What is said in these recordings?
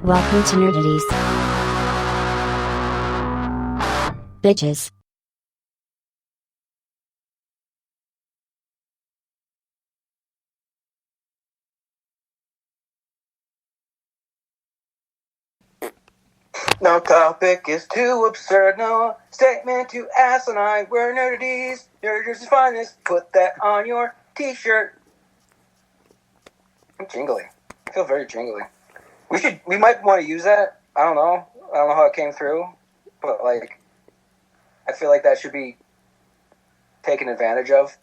Welcome to Nerdities. Bitches. No topic is too absurd, no statement too asinine. We're nerdities, nerdities is finest. Put that on your t-shirt. I'm jingly. I feel very jingly. We might want to use that. I don't know how it came through, but like, I feel like that should be taken advantage of.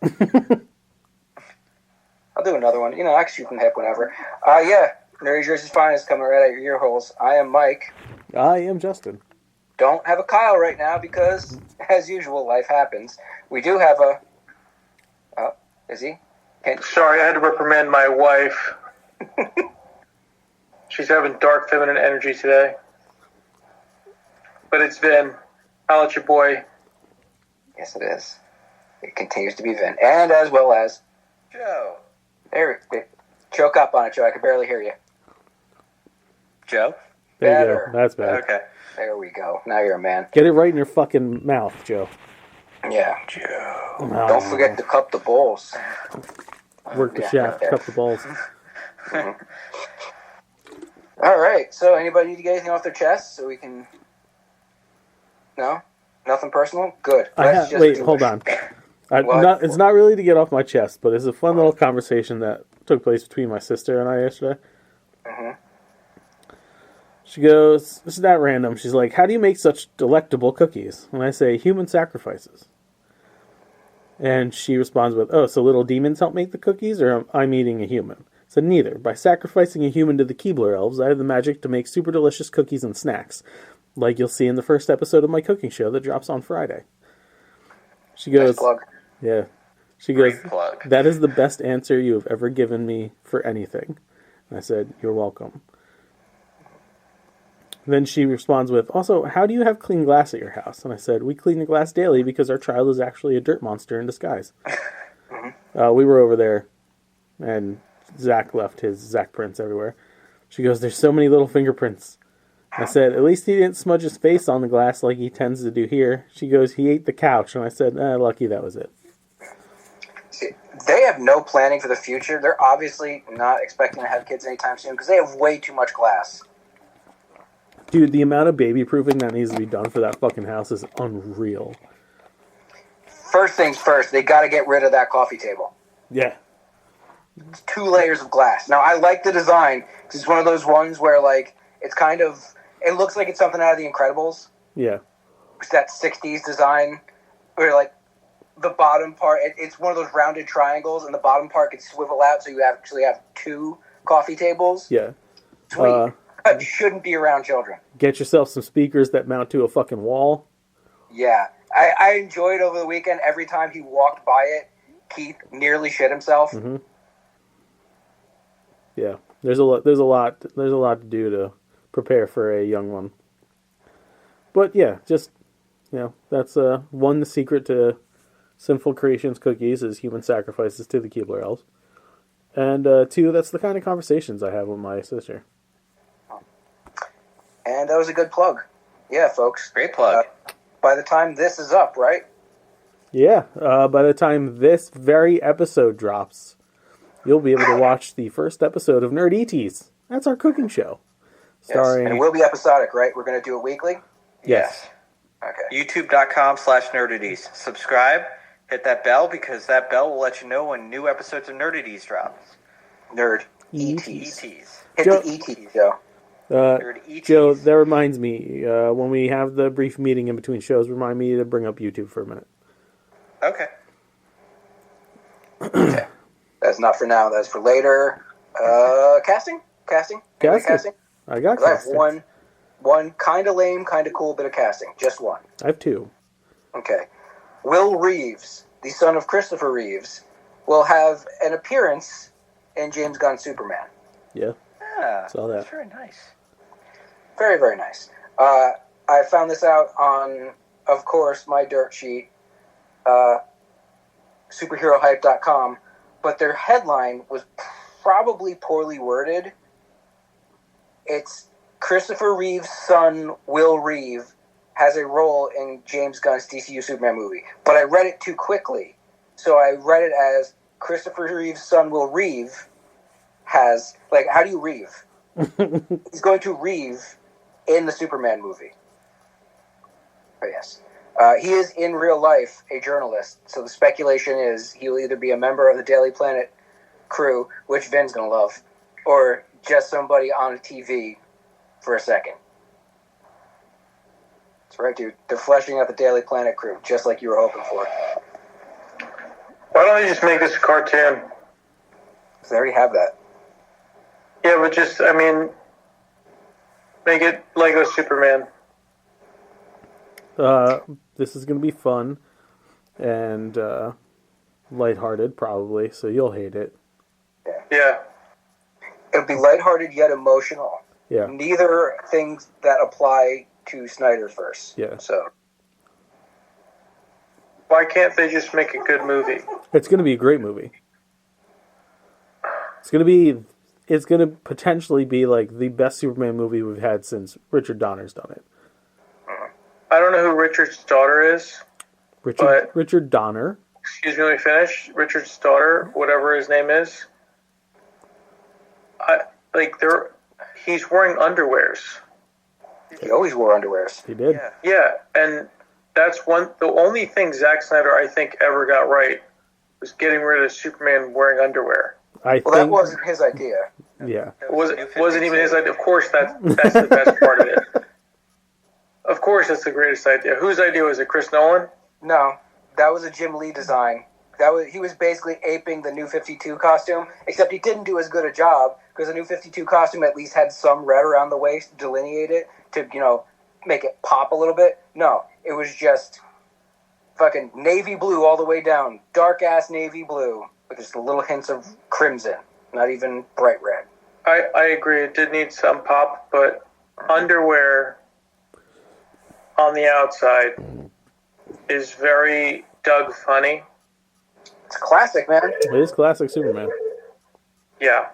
I'll do another one. I can shoot from the hip whenever. Yeah, Nerdy Jersey's finest coming right at your ear holes. I am Mike. I am Justin. Don't have a Kyle right now because, as usual, life happens. We do have a... Oh, is he? Sorry, I had to reprimand my wife. She's having dark feminine energy today. But it's Vin. I'll let your boy. Yes, it is. It continues to be Vin. And as well as... Joe. There we go. Choke up on it, Joe. I can barely hear you. Joe? There Better. you go. That's better. Okay. There we go. Now you're a man. Get it right in your fucking mouth, Joe. Yeah. Joe. Don't forget to cup the balls. Work the shaft, right cup the balls. Mm-hmm. All right. So, anybody need to get anything off their chest so we can... No? Nothing personal? Good. Wait, hold on. It's not really to get off my chest, but it's a fun little conversation that took place between my sister and I yesterday. Mm-hmm. She goes, this is not random. She's like, how do you make such delectable cookies? And I say, human sacrifices. And she responds with, oh, so little demons help make the cookies, or I'm eating a human? I said, neither. By sacrificing a human to the Keebler elves, I have the magic to make super delicious cookies and snacks, like you'll see in the first episode of my cooking show that drops on Friday. She goes, nice plug. Yeah. She goes, Great plug. That is the best answer you have ever given me for anything. And I said, you're welcome. Then she responds with, also, how do you have clean glass at your house? And I said, we clean the glass daily because our child is actually a dirt monster in disguise. We were over there, and Zach left his Zach prints everywhere. She goes, there's so many little fingerprints. I said, at least he didn't smudge his face on the glass like he tends to do here. She goes, he ate the couch. And I said, lucky that was it. See, they have no planning for the future. They're obviously not expecting to have kids anytime soon because they have way too much glass. Dude, the amount of baby-proofing that needs to be done for that fucking house is unreal. First things first, they got to get rid of that coffee table. Yeah. It's 2 layers of glass. Now, I like the design because it's one of those ones where, like, it's kind of... It looks like it's something out of The Incredibles. Yeah. It's that 60s design where, like, the bottom part... It's one of those rounded triangles, and the bottom part can swivel out so you actually have 2 coffee tables. Yeah. Sweet. That shouldn't be around children. Get yourself some speakers that mount to a fucking wall. Yeah. I enjoyed over the weekend every time he walked by it, Keith nearly shit himself. Mm-hmm. Yeah. There's a lot to do to prepare for a young one. But yeah, just that's one, the secret to Sinful Creations cookies is human sacrifices to the Keebler elves. And 2, that's the kind of conversations I have with my sister. And that was a good plug. Yeah, folks. Great plug. By the time this is up, right? Yeah. By the time this very episode drops, you'll be able to watch the first episode of Nerd ETs. That's our cooking show. Starring... Yes. And it will be episodic, right? We're going to do it weekly? Yes. Okay. YouTube.com/Nerdities. Subscribe. Hit that bell because that bell will let you know when new episodes of Nerdities drop. Nerd ETs. ETs. Hit the ETs, Joe. Joe, that reminds me, when we have the brief meeting in between shows, remind me to bring up YouTube for a minute. Okay. Okay. That's not for now. That's for later. Casting? Casting. I got casting. I have one kind of lame, kind of cool bit of casting. Just one. I have 2. Okay. Will Reeves, the son of Christopher Reeves, will have an appearance in James Gunn's Superman. Yeah. Yeah. Saw that. That's very nice. Very, very nice. I found this out on, of course, my dirt sheet, superherohype.com, but their headline was probably poorly worded. It's Christopher Reeve's son, Will Reeve, has a role in James Gunn's DCU Superman movie. But I read it too quickly. So I read it as Christopher Reeve's son, Will Reeve, has... Like, how do you Reeve? He's going to Reeve in the Superman movie. But yes. He is, in real life, a journalist. So the speculation is he'll either be a member of the Daily Planet crew, which Vin's going to love, or just somebody on a TV for a second. That's right, dude. They're fleshing out the Daily Planet crew, just like you were hoping for. Why don't they just make this a cartoon? They already have that. Yeah, but just, I mean, make it Lego Superman. This is going to be fun and lighthearted, probably, so you'll hate it. Yeah. It'll be lighthearted yet emotional. Yeah. Neither things that apply to Snyder's verse. Yeah. So Why can't they just make a good movie? It's going to be a great movie. It's going to potentially be like the best Superman movie we've had since Richard Donner's done it. I don't know who Richard's daughter is. Richard Donner. Excuse me, let me finish. Richard's daughter, whatever his name is. He's wearing underwears. he always wore underwears. He did. Yeah, and that's the only thing Zack Snyder, I think, ever got right was getting rid of Superman wearing underwear. That wasn't his idea. Yeah. It wasn't even his idea. Of course, that's the best part of it. Of course, that's the greatest idea. Whose idea was it? Chris Nolan? No, that was a Jim Lee design. He was basically aping the New 52 costume, except he didn't do as good a job because the New 52 costume at least had some red around the waist to delineate it to, make it pop a little bit. No, it was just fucking navy blue all the way down, dark ass navy blue with just little hints of crimson, not even bright red. I agree. It did need some pop, but underwear on the outside is very Doug funny. It's classic, man. It is classic Superman. Yeah.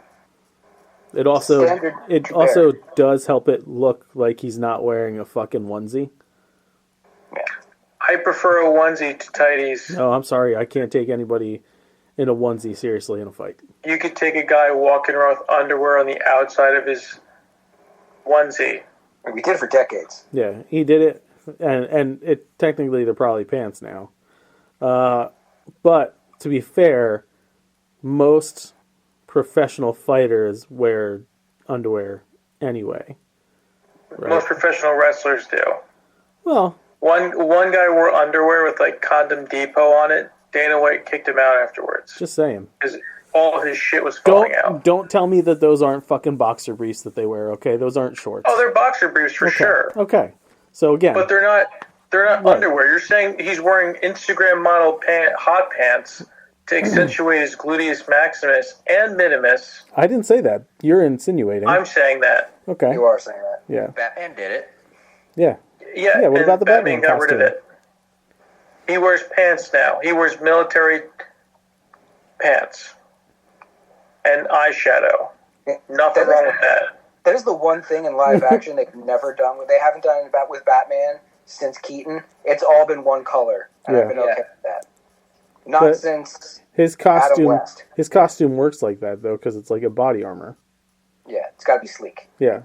It also does help it look like he's not wearing a fucking onesie. I prefer a onesie to tighties. No, I'm sorry. I can't take anybody in a onesie seriously in a fight. You could take a guy walking around with underwear on the outside of his onesie. We did it for decades. Yeah, he did it, and it technically they're probably pants now. But to be fair, most professional fighters wear underwear anyway. Right? Most professional wrestlers do. Well, one guy wore underwear with like Condom Depot on it. Dana White kicked him out afterwards. just saying. Because all of his shit was falling out. Don't tell me that those aren't fucking boxer briefs that they wear. Okay, those aren't shorts. Oh, they're boxer briefs for sure. Okay, so again, But they're not Right. underwear. You're saying he's wearing Instagram model hot pants to accentuate his gluteus maximus and minimus. I didn't say that. You're insinuating. I'm saying that. Okay. You are saying that. Yeah. Batman did it. Yeah. Yeah. What and about the Batman got rid of costume? it. He wears pants now. He wears military pants and eyeshadow. Nothing wrong with that. That is the one thing in live action they've never done. They haven't done it with Batman since Keaton. It's all been one color, and I've been okay with that. Not But since his Adam costume. West. His costume works like that though, because it's like a body armor. Yeah, it's got to be sleek. Yeah.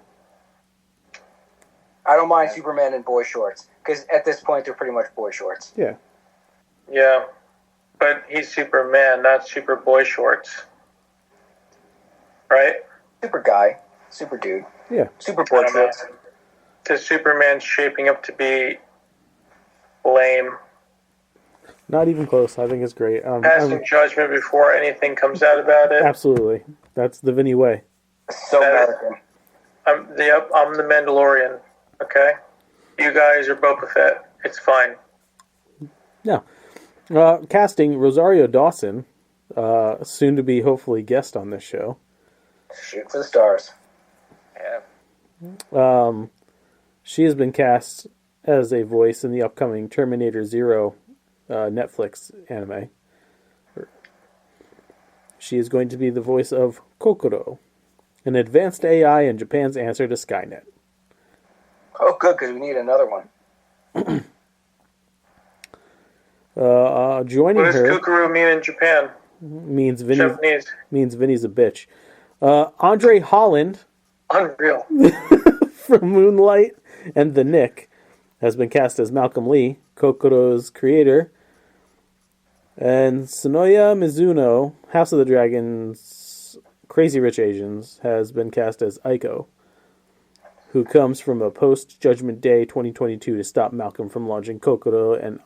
I don't mind Superman in boy shorts because at this point they're pretty much boy shorts. Yeah. Yeah. But he's Superman, not Superboy shorts. Right? Super guy, super dude, Yeah. super boy I don't know. shorts. Because Superman's shaping up to be lame. Not even close. I think it's great. Passing judgment before anything comes out about it. Absolutely. That's the Vinny way. So American. I'm the Mandalorian. Okay? You guys are Boba Fett. It's fine. Yeah. Casting Rosario Dawson, soon to be hopefully guest on this show. Shoot for the stars. Yeah. She has been cast as a voice in the upcoming Terminator Zero Netflix anime. She is going to be the voice of Kokoro, an advanced AI in Japan's answer to Skynet. Oh, good, because we need another one. Joining What does her kukuru mean in Japan? means Vinny's Japanese. a bitch. Andre Holland Unreal. from Moonlight and The Nick has been cast as Malcolm Lee, Kokoro's creator. And Sonoya Mizuno, House of the Dragons, Crazy Rich Asians, has been cast as Aiko, who comes from a post-Judgment Day 2022 to stop Malcolm from launching Kokoro and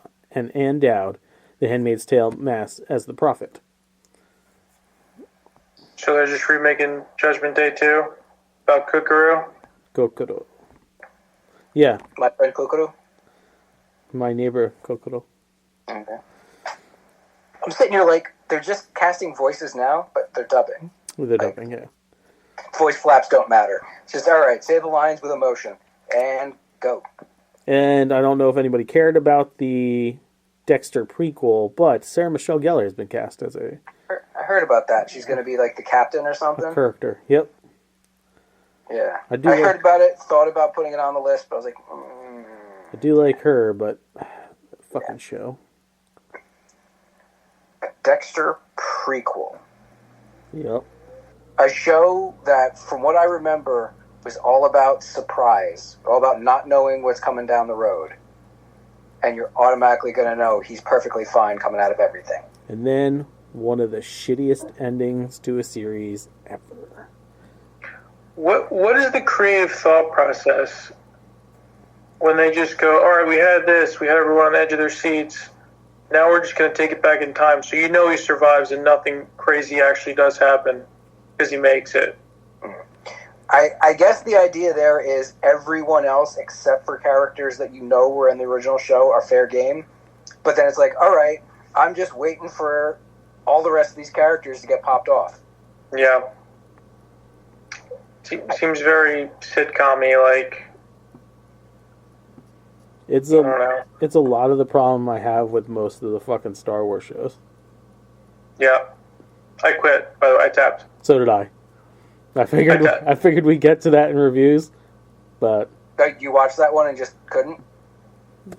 Anne Dowd, The Handmaid's Tale mask, as the prophet. So they're just remaking Judgment Day 2 about kukuru? Kokoro. Yeah, My friend Kokoro. my neighbor Kokoro. Okay. I'm sitting here like, they're just casting voices now, but they're dubbing. With the dubbing, yeah. Voice flaps don't matter. It's just, all right, say the lines with emotion. And go. And I don't know if anybody cared about the Dexter prequel, but Sarah Michelle Gellar has been cast as a I heard about that. She's going to be like the captain or something. character. Yep. Yeah. I heard about it, thought about putting it on the list, but I was like, I do like her, but fucking show. Dexter prequel. Yep. A show that, from what I remember, was all about surprise, all about not knowing what's coming down the road. And you're automatically going to know he's perfectly fine coming out of everything. And then one of the shittiest endings to a series ever. What is the creative thought process when they just go, all right, we had this, we had everyone on the edge of their seats, now we're just going to take it back in time. So you know he survives and nothing crazy actually does happen because he makes it. I guess the idea there is everyone else except for characters that you know were in the original show are fair game. But then it's like, all right, I'm just waiting for all the rest of these characters to get popped off. Yeah. Seems very sitcom-y, like, It's I don't know. it's a lot of the problem I have with most of the fucking Star Wars shows. Yeah. I quit, by the way, I tapped. So did I. I figured we'd get to that in reviews, but Like, you watched that one and just couldn't?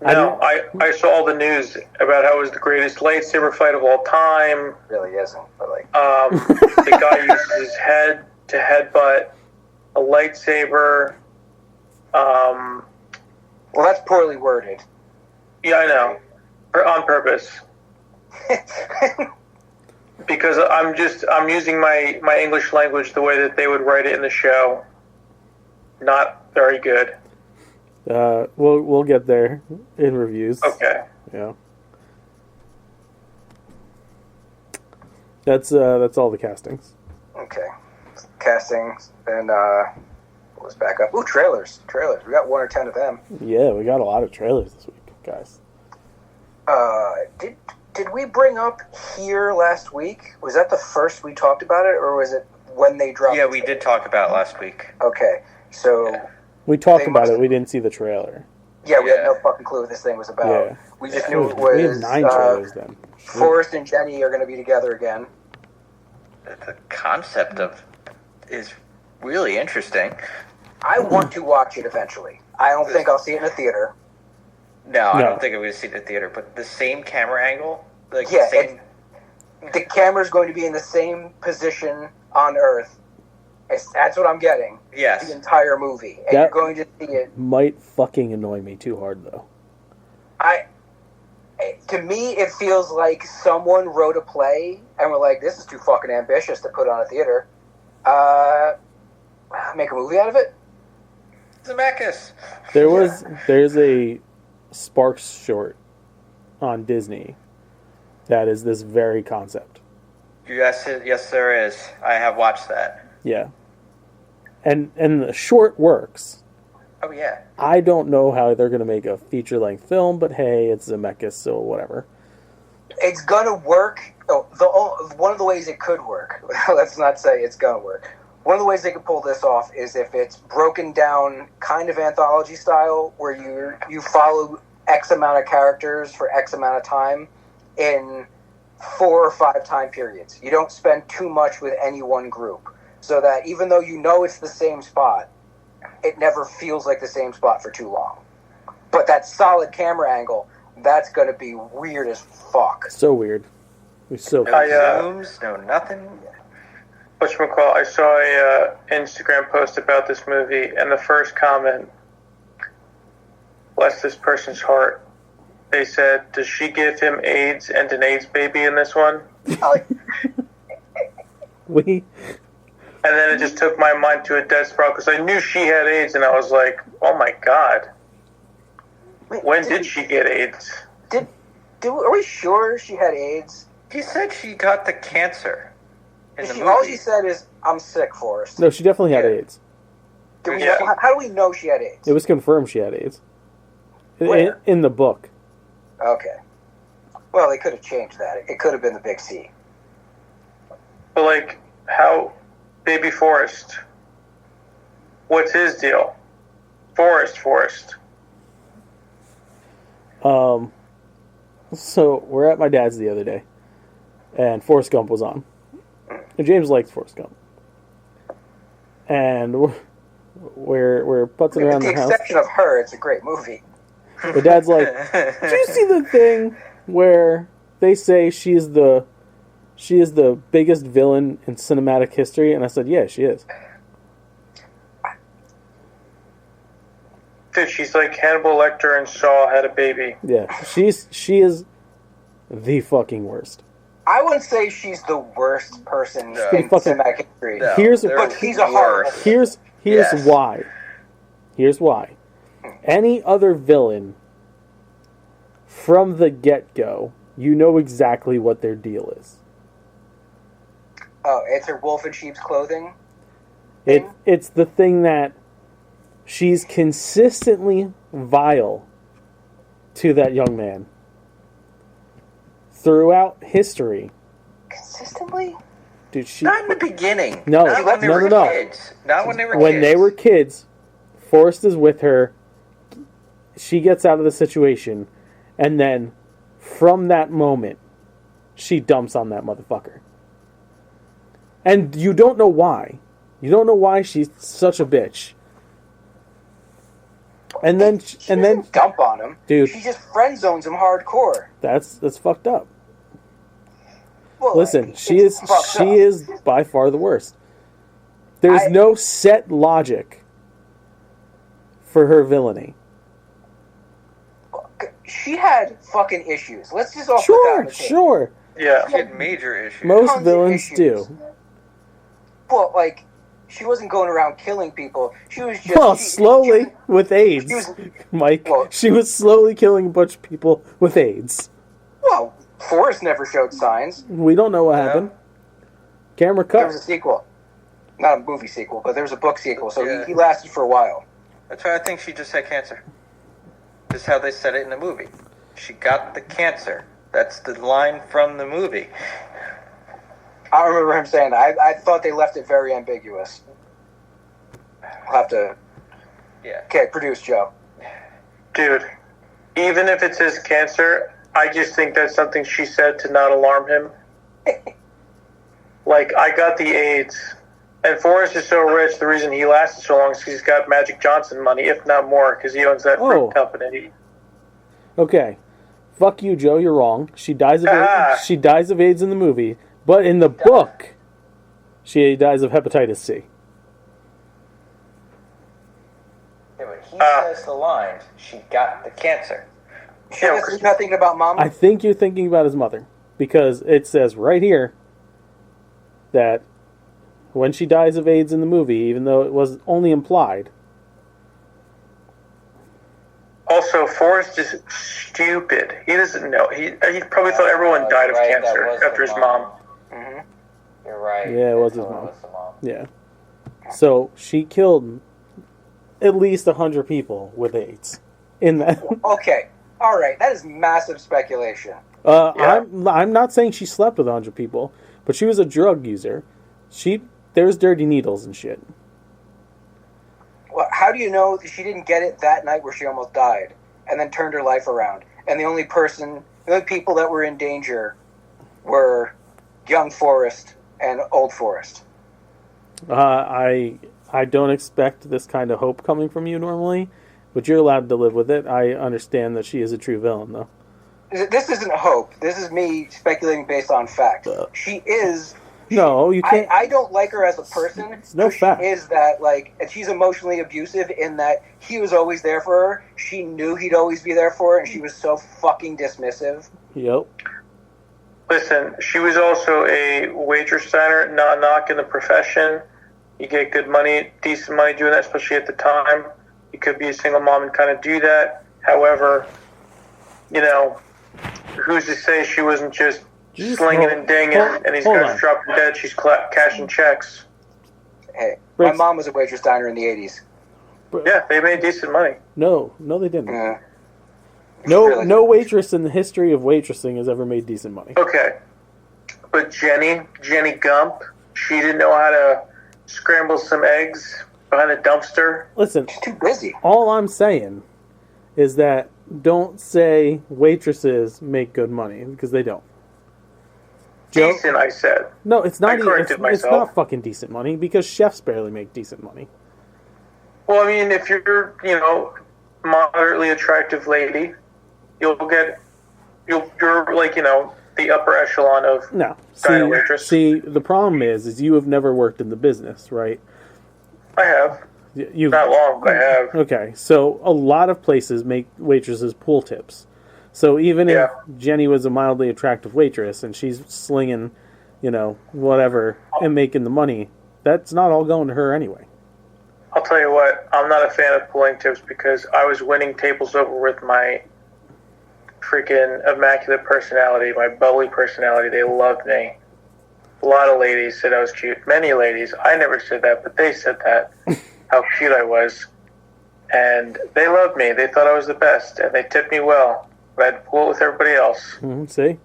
No, I saw all the news about how it was the greatest lightsaber fight of all time. Really isn't, but like... The guy uses his head to headbutt a lightsaber. Well, that's poorly worded. Yeah, I know. On purpose. Because I'm using my English language the way that they would write it in the show. Not very good. we'll get there in reviews. Okay. Yeah. That's all the castings. Okay. Castings, and let's back up. Ooh, trailers. We got 1 or 10 of them. Yeah, we got a lot of trailers this week, guys. Did we bring up here last week? Was that the first we talked about it, or was it when they dropped? Yeah, we did talk about it last week. Okay, so We talked They about must- it. We didn't see the trailer. yeah, we had no Yeah. fucking clue what this thing was about. Yeah. We just knew it We have was 9 trailers then. Forrest and Jenny are going to be together again. The concept of is really interesting. I want to watch it eventually. I don't think I'll see it in a theater. No, I No. don't think I'm going to see it in the theater, but the same camera angle, like Yeah, the same. The camera's going to be in the same position on Earth. That's what I'm getting. The Yes, entire movie, and That- you're going to see it. Might fucking annoy me too hard though. To me, it feels like someone wrote a play and were like, "This is too fucking ambitious to put on a theater. Make a movie out of it." Zemeckis. There's a Sparks short on Disney that is this very concept. Yes, there is. I have watched that. Yeah. And the short works. Oh yeah. I don't know how they're going to make a feature-length film, but hey, it's Zemeckis, so whatever. It's gonna work. One of the ways it could work. Let's not say it's gonna work. One of the ways they could pull this off is if it's broken down, kind of anthology style, where you follow X amount of characters for X amount of time in 4 or 5 time periods. You don't spend too much with any one group, so that even though you know it's the same spot, it never feels like the same spot for too long. But that solid camera angle, that's going to be weird as fuck. So weird. It's so No I, zooms, no nothing. Whatchamacallit, I saw a Instagram post about this movie, and the first comment, bless this person's heart, they said, does she give him AIDS and an AIDS baby in this one? we And then it just took my mind to a dead spiral, because I knew she had AIDS, and I was like, oh my god. When did she get AIDS? Are we sure she had AIDS? He said she got the cancer in the movie. All she said is, I'm sick, Forrest. No, she definitely had AIDS. Yeah. How do we know she had AIDS? It was confirmed she had AIDS. Where? In the book. Okay. Well, they could have changed that. It could have been the big C. But, like, how... Baby Forrest. What's his deal? Forrest. So we're at my dad's the other day, and Forrest Gump was on. And James likes Forrest Gump, and we're putzing around With the the house. exception of her, it's a great movie. My dad's like, "Did you see the thing where they say she is the biggest villain in cinematic history?" And I said, "Yeah, she is." Dude, she's like Hannibal Lecter and Saw had a baby. Yeah, she is the fucking worst. I wouldn't say she's the worst person No. in Fucking- cinematic history. No, Here's- they're But he's a horrible. worse. Here's Yes. why. Here's why. Any other villain from the get-go, you know exactly what their deal is. Oh, it's her wolf in sheep's clothing? It's the thing that she's consistently vile to that young man throughout history. Consistently? Dude, she Not in the beginning. No, Not when they no, were no. kids. Not when they were when kids. they were kids, Forrest is with her. She gets out of the situation, and then from that moment, she dumps on that motherfucker. And you don't know why. You don't know why she's such a bitch. And then, She and then, doesn't dump on him. Dude. She just friend zones him hardcore. that's fucked up. Well, Listen, like, she it's is fucked up. she is by far the worst. There's no set logic for her villainy. She had fucking issues. Let's just all put that on Sure, the table. sure. Yeah. She had major issues. Most Tons of villains issues. do. Well, like, she wasn't going around killing people. She was just... Well, she- slowly she- with AIDS, she was- Mike. Well- She was slowly killing a bunch of people with AIDS. well, Forrest never showed signs. We don't know what Yeah. happened. Camera There cut. was a sequel. Not a movie sequel, but there was a book sequel, so Yeah. he lasted for a while. That's why I think she just had cancer. This is how they said it in the movie. She got the cancer. That's the line from the movie. I remember him saying that. I thought they left it very ambiguous. I'll have to... Yeah. Okay, produce, Joe. Dude, even if it says cancer, I just think that's something she said to not alarm him. Like, I got the AIDS. And Forrest is so rich, the reason he lasted so long is he's got Magic Johnson money, if not more, because he owns that Oh. fruit company. Okay. Fuck you, Joe. You're wrong. She dies of Ah. AIDS. She dies of AIDS in the movie, but in the book, she dies of hepatitis C. Yeah, but he Ah. says the line, she got the cancer. Sure, Yeah, you're not thinking about Mama? I think you're thinking about his mother because it says right here that when she dies of AIDS in the movie, even though it was only implied. Also, Forrest is stupid. He doesn't know. He probably thought everyone died of cancer after his mom. hmm You're right. Yeah, it was his It mom. was the mom. Yeah. So she killed at least 100 people with AIDS in that. Okay. All right. That is massive speculation. Yeah. I'm not saying she slept with 100 people, but she was a drug user. There's dirty needles and shit. Well, how do you know that she didn't get it that night where she almost died and then turned her life around? And the only people that were in danger were young Forrest and old Forrest. I I don't expect this kind of hope coming from you normally, but you're allowed to live with it. I understand that she is a true villain, though. This isn't hope. This is me speculating based on fact. She is. No, you can't. I don't like her as a person. It's no fact. She is that, like, and she's emotionally abusive in that he was always there for her. She knew he'd always be there for her, and she was so fucking dismissive. Yep. Listen, she was also a waitress diner, not knocking the profession. You get good money, decent money doing that, especially at the time. You could be a single mom and kind of do that. However, you know, who's to say she wasn't just slinging and dinging, and these guys dropping dead, she's cashing checks. Hey, my mom was a waitress diner in the 80s. Yeah, they made decent money. No, they didn't. Yeah. No waitress in the history of waitressing has ever made decent money. Okay. But Jenny Gump, she didn't know how to scramble some eggs behind a dumpster. Listen, she's too busy. All I'm saying is that don't say waitresses make good money, because they don't. Decent, I said. No, it's not. It's not fucking decent money, because chefs barely make decent money. Well, I mean, if you're, moderately attractive lady, you're like, the upper echelon of diner waitress. See, the problem is you have never worked in the business, right? I have. Not long, but I have. Okay, so a lot of places make waitresses pool tips. So even if Jenny was a mildly attractive waitress and she's slinging, whatever, and making the money, that's not all going to her anyway. I'll tell you what, I'm not a fan of pulling tips because I was winning tables over with my freaking immaculate personality, my bubbly personality. They loved me. A lot of ladies said I was cute. Many ladies. I never said that, but they said that. How cute I was. And they loved me. They thought I was the best, and they tipped me well. But I had to pull it with everybody else. See?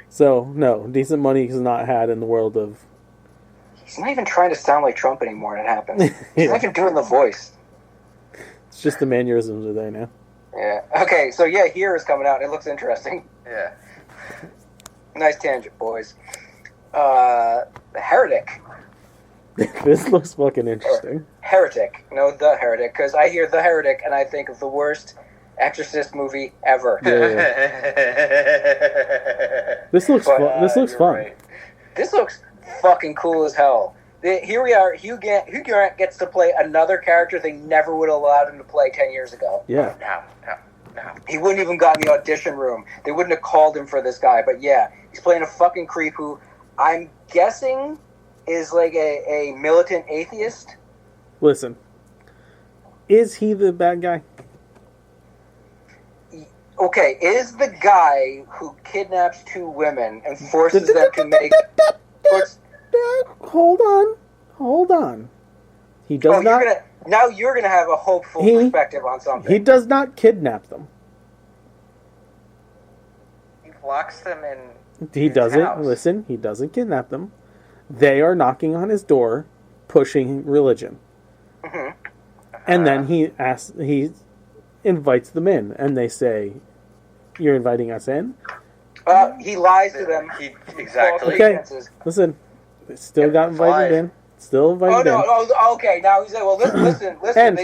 So, no, decent money is not had in the world of... He's not even trying to sound like Trump anymore when it happens. He's not even doing the voice. It's just the mannerisms are there now. Yeah. Okay, so Here is coming out. It looks interesting. Yeah. Nice tangent, boys. The Heretic. This looks fucking interesting. Or Heretic. No, The Heretic. Because I hear The Heretic and I think of the worst Exorcist movie ever. Yeah. This looks fun. This looks fun. Right. This looks fucking cool as hell. Here we are. Hugh Grant gets to play another character they never would have allowed him to play 10 years ago. Yeah. No. He wouldn't even got in the audition room. They wouldn't have called him for this guy. But he's playing a fucking creep who I'm guessing is like a militant atheist. Listen, is he the bad guy? Okay, is the guy who kidnaps two women and forces them to make... Hold on. He does not... Now you're going to have a hopeful perspective on something. He does not kidnap them. He locks them in He his doesn't. house. Listen, he doesn't kidnap them. They are knocking on his door, pushing religion. Mm-hmm. And then he invites them in, and they say, "You're inviting us in?" He lies to them. Exactly. Okay, listen. They still got invited in. Still invited in. Okay. Now he's like, well, listen. And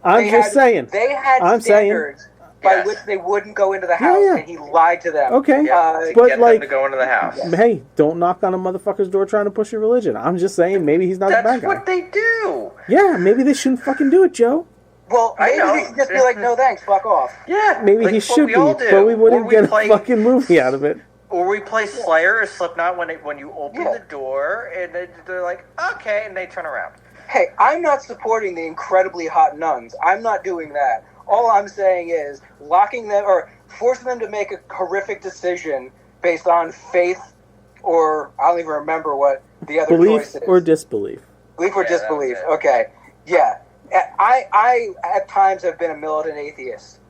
I'm just saying. They had standards by which they wouldn't go into the house, and he lied to them. Okay, to but get like, them to go into the house. Hey, don't knock on a motherfucker's door trying to push your religion. I'm just saying, maybe he's not the bad That's guy. what they do. Yeah, maybe they shouldn't fucking do it, Joe. Well, maybe he should just be like, no thanks, fuck off. Yeah, maybe like he what should we be, all do. but we wouldn't Or get a play- fucking movie out of it. Or we play Slayer or Slipknot when you open the door and they're like, okay, and they turn around. Hey, I'm not supporting the incredibly hot nuns. I'm not doing that. All I'm saying is locking them or forcing them to make a horrific decision based on faith or I don't even remember what the other choice Belief is. or disbelief. Belief or Yeah, disbelief. that was it. Okay. Yeah. I at times have been a militant atheist.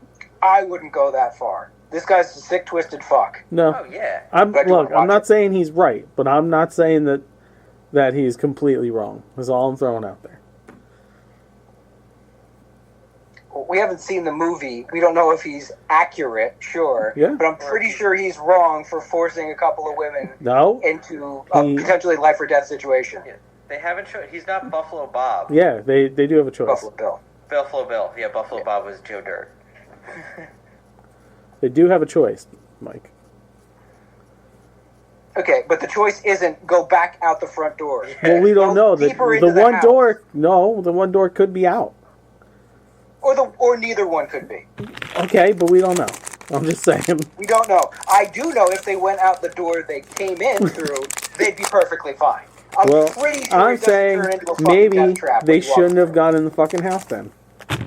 I wouldn't go that far. This guy's a sick, twisted fuck. No. Oh, yeah. I'm But you watch not it. saying he's right, but I'm not saying that he's completely wrong. That's all I'm throwing out there. We haven't seen the movie. We don't know if he's accurate, sure. Yeah. But I'm pretty sure he's wrong for forcing a couple of women No. into a He- potentially life or death situation. They haven't shown. He's not Buffalo Bob. Yeah, they do have a choice. Buffalo Bill. Buffalo Bill. Yeah, Buffalo Bob was Joe Dirt. They do have a choice, Mike. Okay, but the choice isn't go back out the front door. Well, we don't know. The deeper into the one house. door, no, the one door could be out. Or neither one could be. Okay, but we don't know. I'm just saying. We don't know. I do know if they went out the door they came in through, they'd be perfectly fine. I'm pretty sure I'm it doesn't saying turn into a fucking maybe death trap they when you walk shouldn't have through. gone in the fucking house then.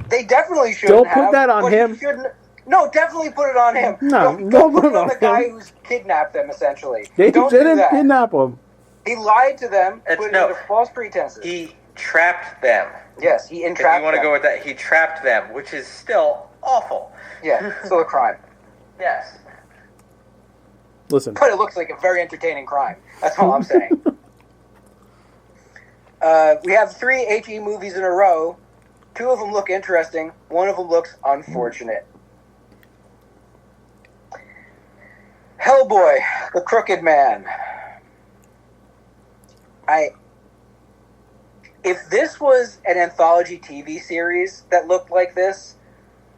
They definitely shouldn't Don't put that on but he him. shouldn't- No, definitely put it on him. No, don't put it on on the guy him. who's kidnapped them, essentially. They don't do didn't that. kidnap him. He lied to them, It's- put no. under false pretenses. He trapped them. Yes, he If entrapped you want to them. go with that, he trapped them, which is still awful. Yeah, still a crime. Yes. Listen, But it looks like a very entertaining crime. That's all I'm saying. We have 3 HE movies in a row. 2 of them look interesting. 1 of them looks unfortunate. Hellboy, The Crooked Man. If this was an anthology TV series that looked like this,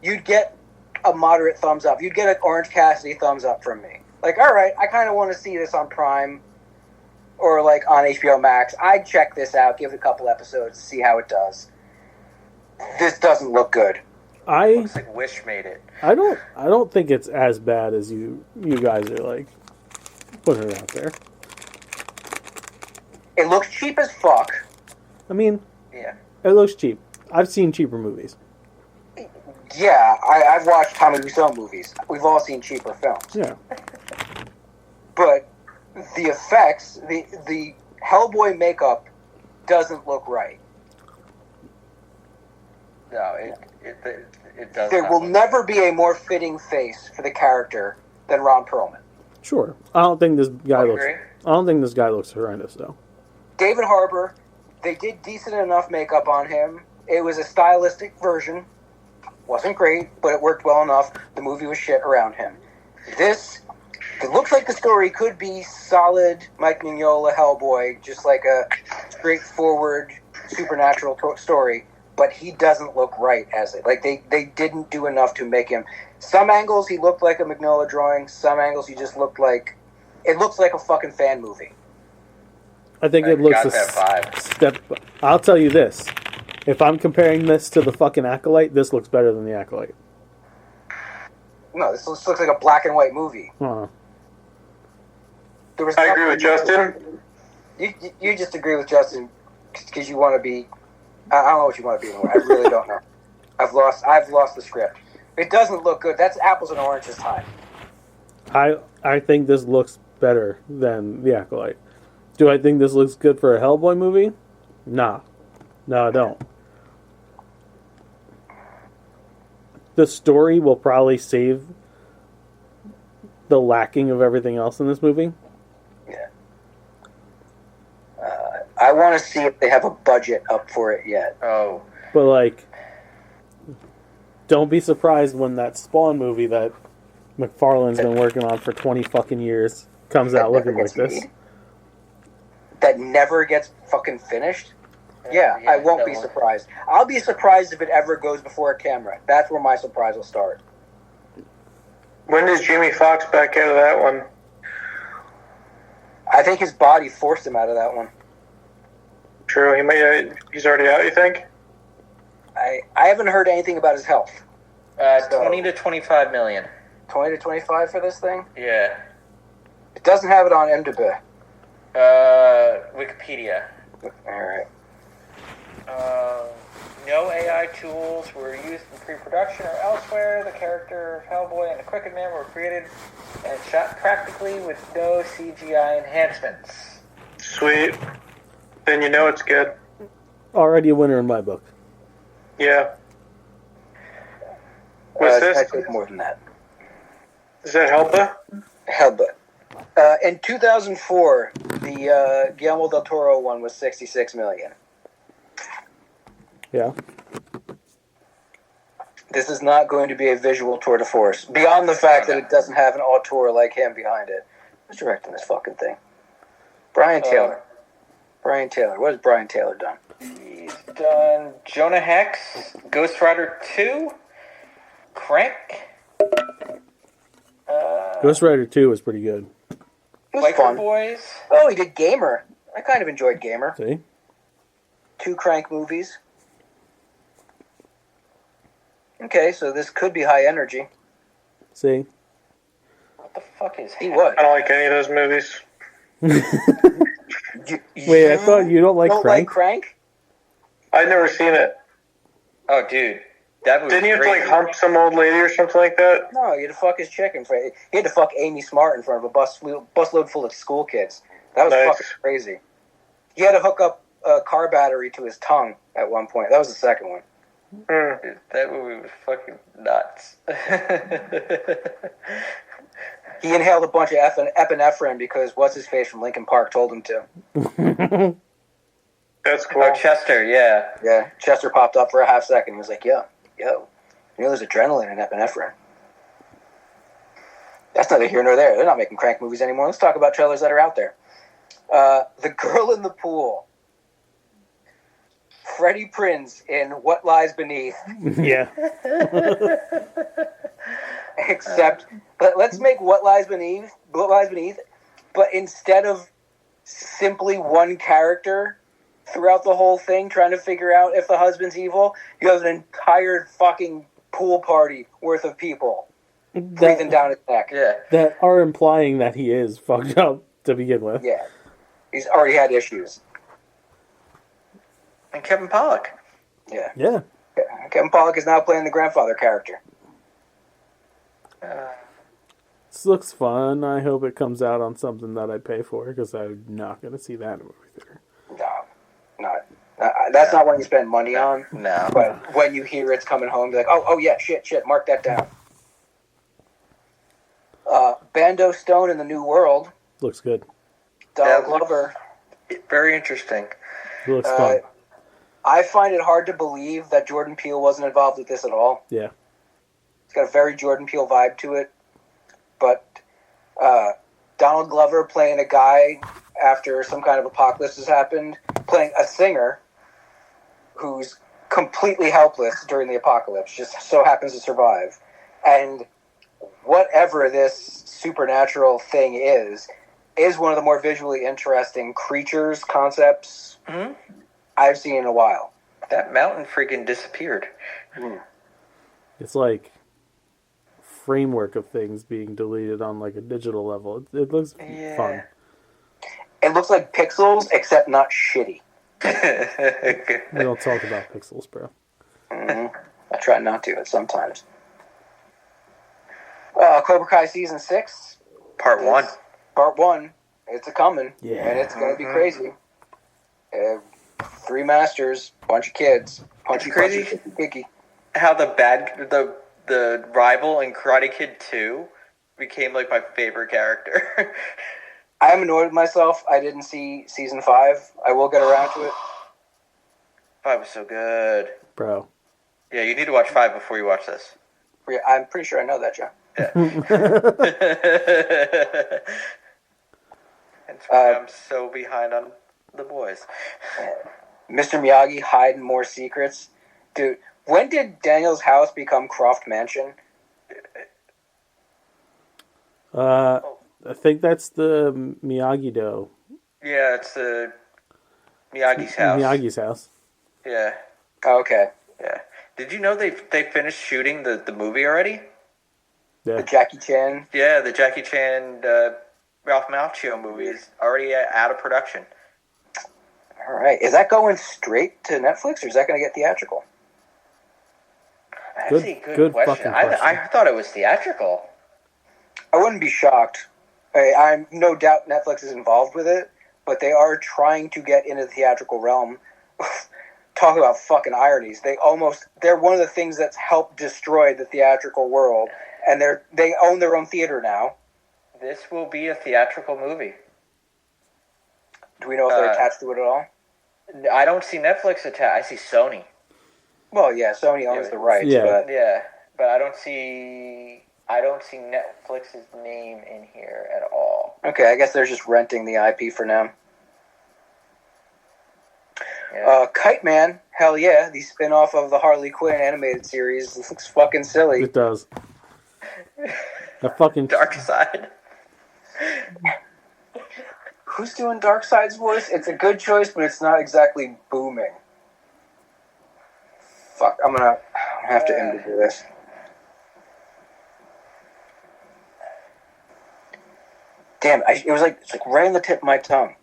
you'd get a moderate thumbs up. You'd get an Orange Cassidy thumbs up from me. Like, all right, I kind of want to see this on Prime or like on HBO Max. I'd check this out, give it a couple episodes to see how it does. This doesn't look good. Looks like Wish made it. I don't think it's as bad as you guys are like putting it out there. It looks cheap as fuck. I mean, Yeah. it looks cheap. I've seen cheaper movies. Yeah, I've watched Tommy Wiseau movies. We've all seen cheaper films. Yeah. But the effects, the Hellboy makeup doesn't look right. No, it does. There not will look never be a more fitting face for the character than Ron Perlman. Sure. I don't think this guy looks. agree. I don't think this guy looks horrendous though. David Harbour, they did decent enough makeup on him. It was a stylistic version. Wasn't great, but it worked well enough. The movie was shit around him. It looks like the story could be solid Mike Mignola Hellboy, just like a straightforward supernatural story, but he doesn't look right as it. Like, they didn't do enough to make him. Some angles he looked like a Mignola drawing, some angles he just looked like... It looks like a fucking fan movie. I think I it looks got a that vibe. step. I'll tell you this: if I'm comparing this to the fucking Acolyte, this looks better than the Acolyte. No, this looks like a black and white movie. Uh, There was I agree with Justin. You just agree with Justin because you want to be... I don't know what you want to be anymore. I really don't know. I've lost the script. It doesn't look good. That's apples and oranges time. I think this looks better than the Acolyte. Do I think this looks good for a Hellboy movie? Nah. No, I don't. The story will probably save the lacking of everything else in this movie. Yeah. I want to see if they have a budget up for it yet. Oh, But, like, don't be surprised when that Spawn movie that McFarlane's been working on for 20 fucking years comes out looking like this. That never gets fucking finished? Yeah, I won't that be one. surprised. I'll be surprised if it ever goes before a camera. That's where my surprise will start. When does Jamie Foxx back out of that one? I think his body forced him out of that one. True, he's already out, you think? I haven't heard anything about his health. 20 to 25 million. 20 to 25 for this thing? Yeah. It doesn't have it on IMDb. Wikipedia. Alright. No AI tools were used in pre-production or elsewhere. The character of Hellboy and the Crooked Man were created and shot practically with no CGI enhancements. Sweet. Then you know it's good. Already a winner in my book. Yeah. What's I this? take more than that. Is that Helpa? Hellboy. In 2004, the Guillermo del Toro one was $66 million. Yeah. This is not going to be a visual tour de force. Beyond the fact that it doesn't have an auteur like him behind it. Who's directing this fucking thing? Brian Taylor. Brian Taylor. What has Brian Taylor done? He's done Jonah Hex, Ghost Rider 2, Crank, Ghost Rider 2 was pretty good. It was Biker fun. Boys. Oh, he did Gamer. I kind of enjoyed Gamer. See? 2 Crank movies. Okay, so this could be high energy. See? What the fuck is He Hex? what? I don't like any of those movies. Wait, I thought you don't like don't Crank? like Crank? I've never seen it. Oh, dude. That movie Didn't you have to crazy. like hump some old lady or something like that? No, he had to fuck his chick in front. He had to fuck Amy Smart in front of a busload full of school kids. That was Nice. fucking crazy. He had to hook up a car battery to his tongue at one point. That was the second one. Dude, that movie was fucking nuts. He inhaled a bunch of epinephrine because what's-his-face from Linkin Park told him to. That's cool. Oh, Chester, yeah. Yeah, Chester popped up for a half second. He was like, yo, you know there's adrenaline in epinephrine. That's neither here nor there. They're not making Crank movies anymore. Let's talk about trailers that are out there. The Girl in the Pool. Freddie Prinze in What Lies Beneath. Yeah. Except, but let's make What Lies Beneath, but instead of simply one character throughout the whole thing trying to figure out if the husband's evil, you have an entire fucking pool party worth of people breathing down his neck. Yeah. That are implying that he is fucked up to begin with. Yeah. He's already had issues. And Kevin Pollak. Yeah. Yeah. Kevin Pollak is now playing the grandfather character. This looks fun. I hope it comes out on something that I pay for, because I'm not going to see that in a movie theater. No, that's not what you spend money on. No. But when you hear it's coming home, you're like, oh yeah, shit, mark that down. Bando Stone in the New World. Looks good. Donald That looks- Glover. Very interesting. It looks fun. I find it hard to believe that Jordan Peele wasn't involved with this at all. Yeah. It's got a very Jordan Peele vibe to it. But Donald Glover playing a guy after some kind of apocalypse has happened, playing a singer who's completely helpless during the apocalypse, just so happens to survive. And whatever this supernatural thing is one of the more visually interesting creatures concepts I've seen in a while. That mountain freaking disappeared. It's like framework of things being deleted on like a digital level. It looks fun. It looks like Pixels, except not shitty. We don't talk about pixels, bro. I try not to, but sometimes. Cobra Kai Season 6. Part 1. Part 1. It's a-coming. Yeah. And it's going to be crazy. 3 masters, bunch of kids. Punchy, crazy. punchy, kicky. How the rival in Karate Kid 2 became like my favorite character. I am annoyed with myself. I didn't see Season 5. I will get around to it. 5 was so good. Bro. Yeah, you need to watch 5 before you watch this. Yeah, I'm pretty sure I know that, Joe. That's why I'm so behind on the boys. Mr. Miyagi hiding more secrets. Dude, when did Daniel's house become Croft Mansion? I think that's the Miyagi-Do. Yeah, it's the Miyagi's house. Miyagi's house. Yeah, Oh, okay. yeah. Did you know they finished shooting the movie already? The Yeah. Jackie Chan. Yeah, the Jackie Chan Ralph Macchio movie is already out of production. All right. Is that going straight to Netflix, or is that going to get theatrical? That's a good question. fucking question. I thought it was theatrical. I wouldn't be shocked. I'm no doubt Netflix is involved with it, but they are trying to get into the theatrical realm. Talk about fucking ironies. They're one of the things that's helped destroy the theatrical world, and they own their own theater now. This will be a theatrical movie. Do we know if they're attached to it at all? I don't see Netflix attached. I see Sony. Well, yeah, Sony owns the rights, Yeah. but Yeah, but I don't see Netflix's name in here at all. okay, I guess they're just renting the IP for now. Yeah. Kite Man, hell yeah, the spin-off of the Harley Quinn animated series. It looks fucking silly. It does. The fucking Dark Side. Who's doing Darkseid's voice? It's a good choice, but it's not exactly booming. Fuck, I'm gonna have to interview this. Damn, it's like right on the tip of my tongue.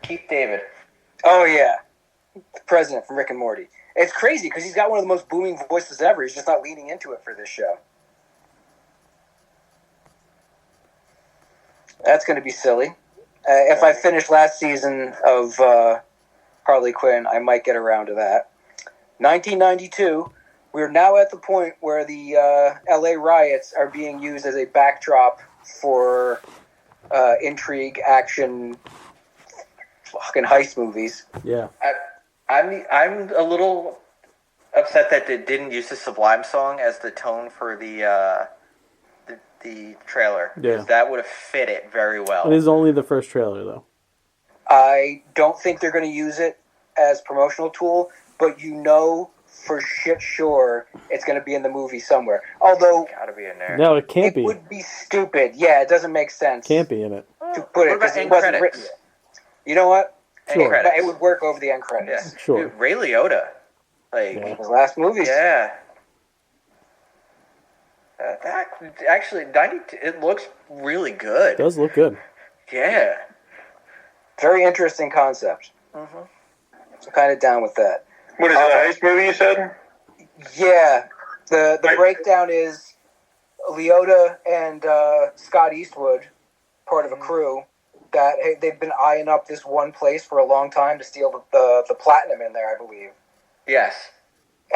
Keith David. Oh yeah, the president from Rick and Morty. It's crazy because he's got one of the most booming voices ever. He's just not leaning into it for this show. That's going to be silly. If I finish last season of Harley Quinn, I might get around to that. 1992, we're now at the point where the LA riots are being used as a backdrop for intrigue, action, fucking heist movies. Yeah. I'm a little upset that they didn't use the Sublime song as the tone for the trailer. Yeah. That would have fit it very well. It is only the first trailer, though. I don't think they're going to use it as promotional tool, but you know for shit sure it's going to be in the movie somewhere. Although Gotta be in there. No, it can't it be. would be stupid. Yeah, it doesn't make sense Can't be in it. to put it What about because it end wasn't credits? written yet. You know what? End Sure. credits. It would work over the end credits. Yeah. Sure. Dude, Ray Liotta. Like, Yeah. His last movies. yeah. That actually, 90, it looks really good. It does look good. Yeah. Very interesting concept. Mm-hmm. So kind of down with that. What is it, a heist movie you said? Yeah. The breakdown is Leota and Scott Eastwood, part of a crew, that they've been eyeing up this one place for a long time to steal the platinum in there, I believe. Yes.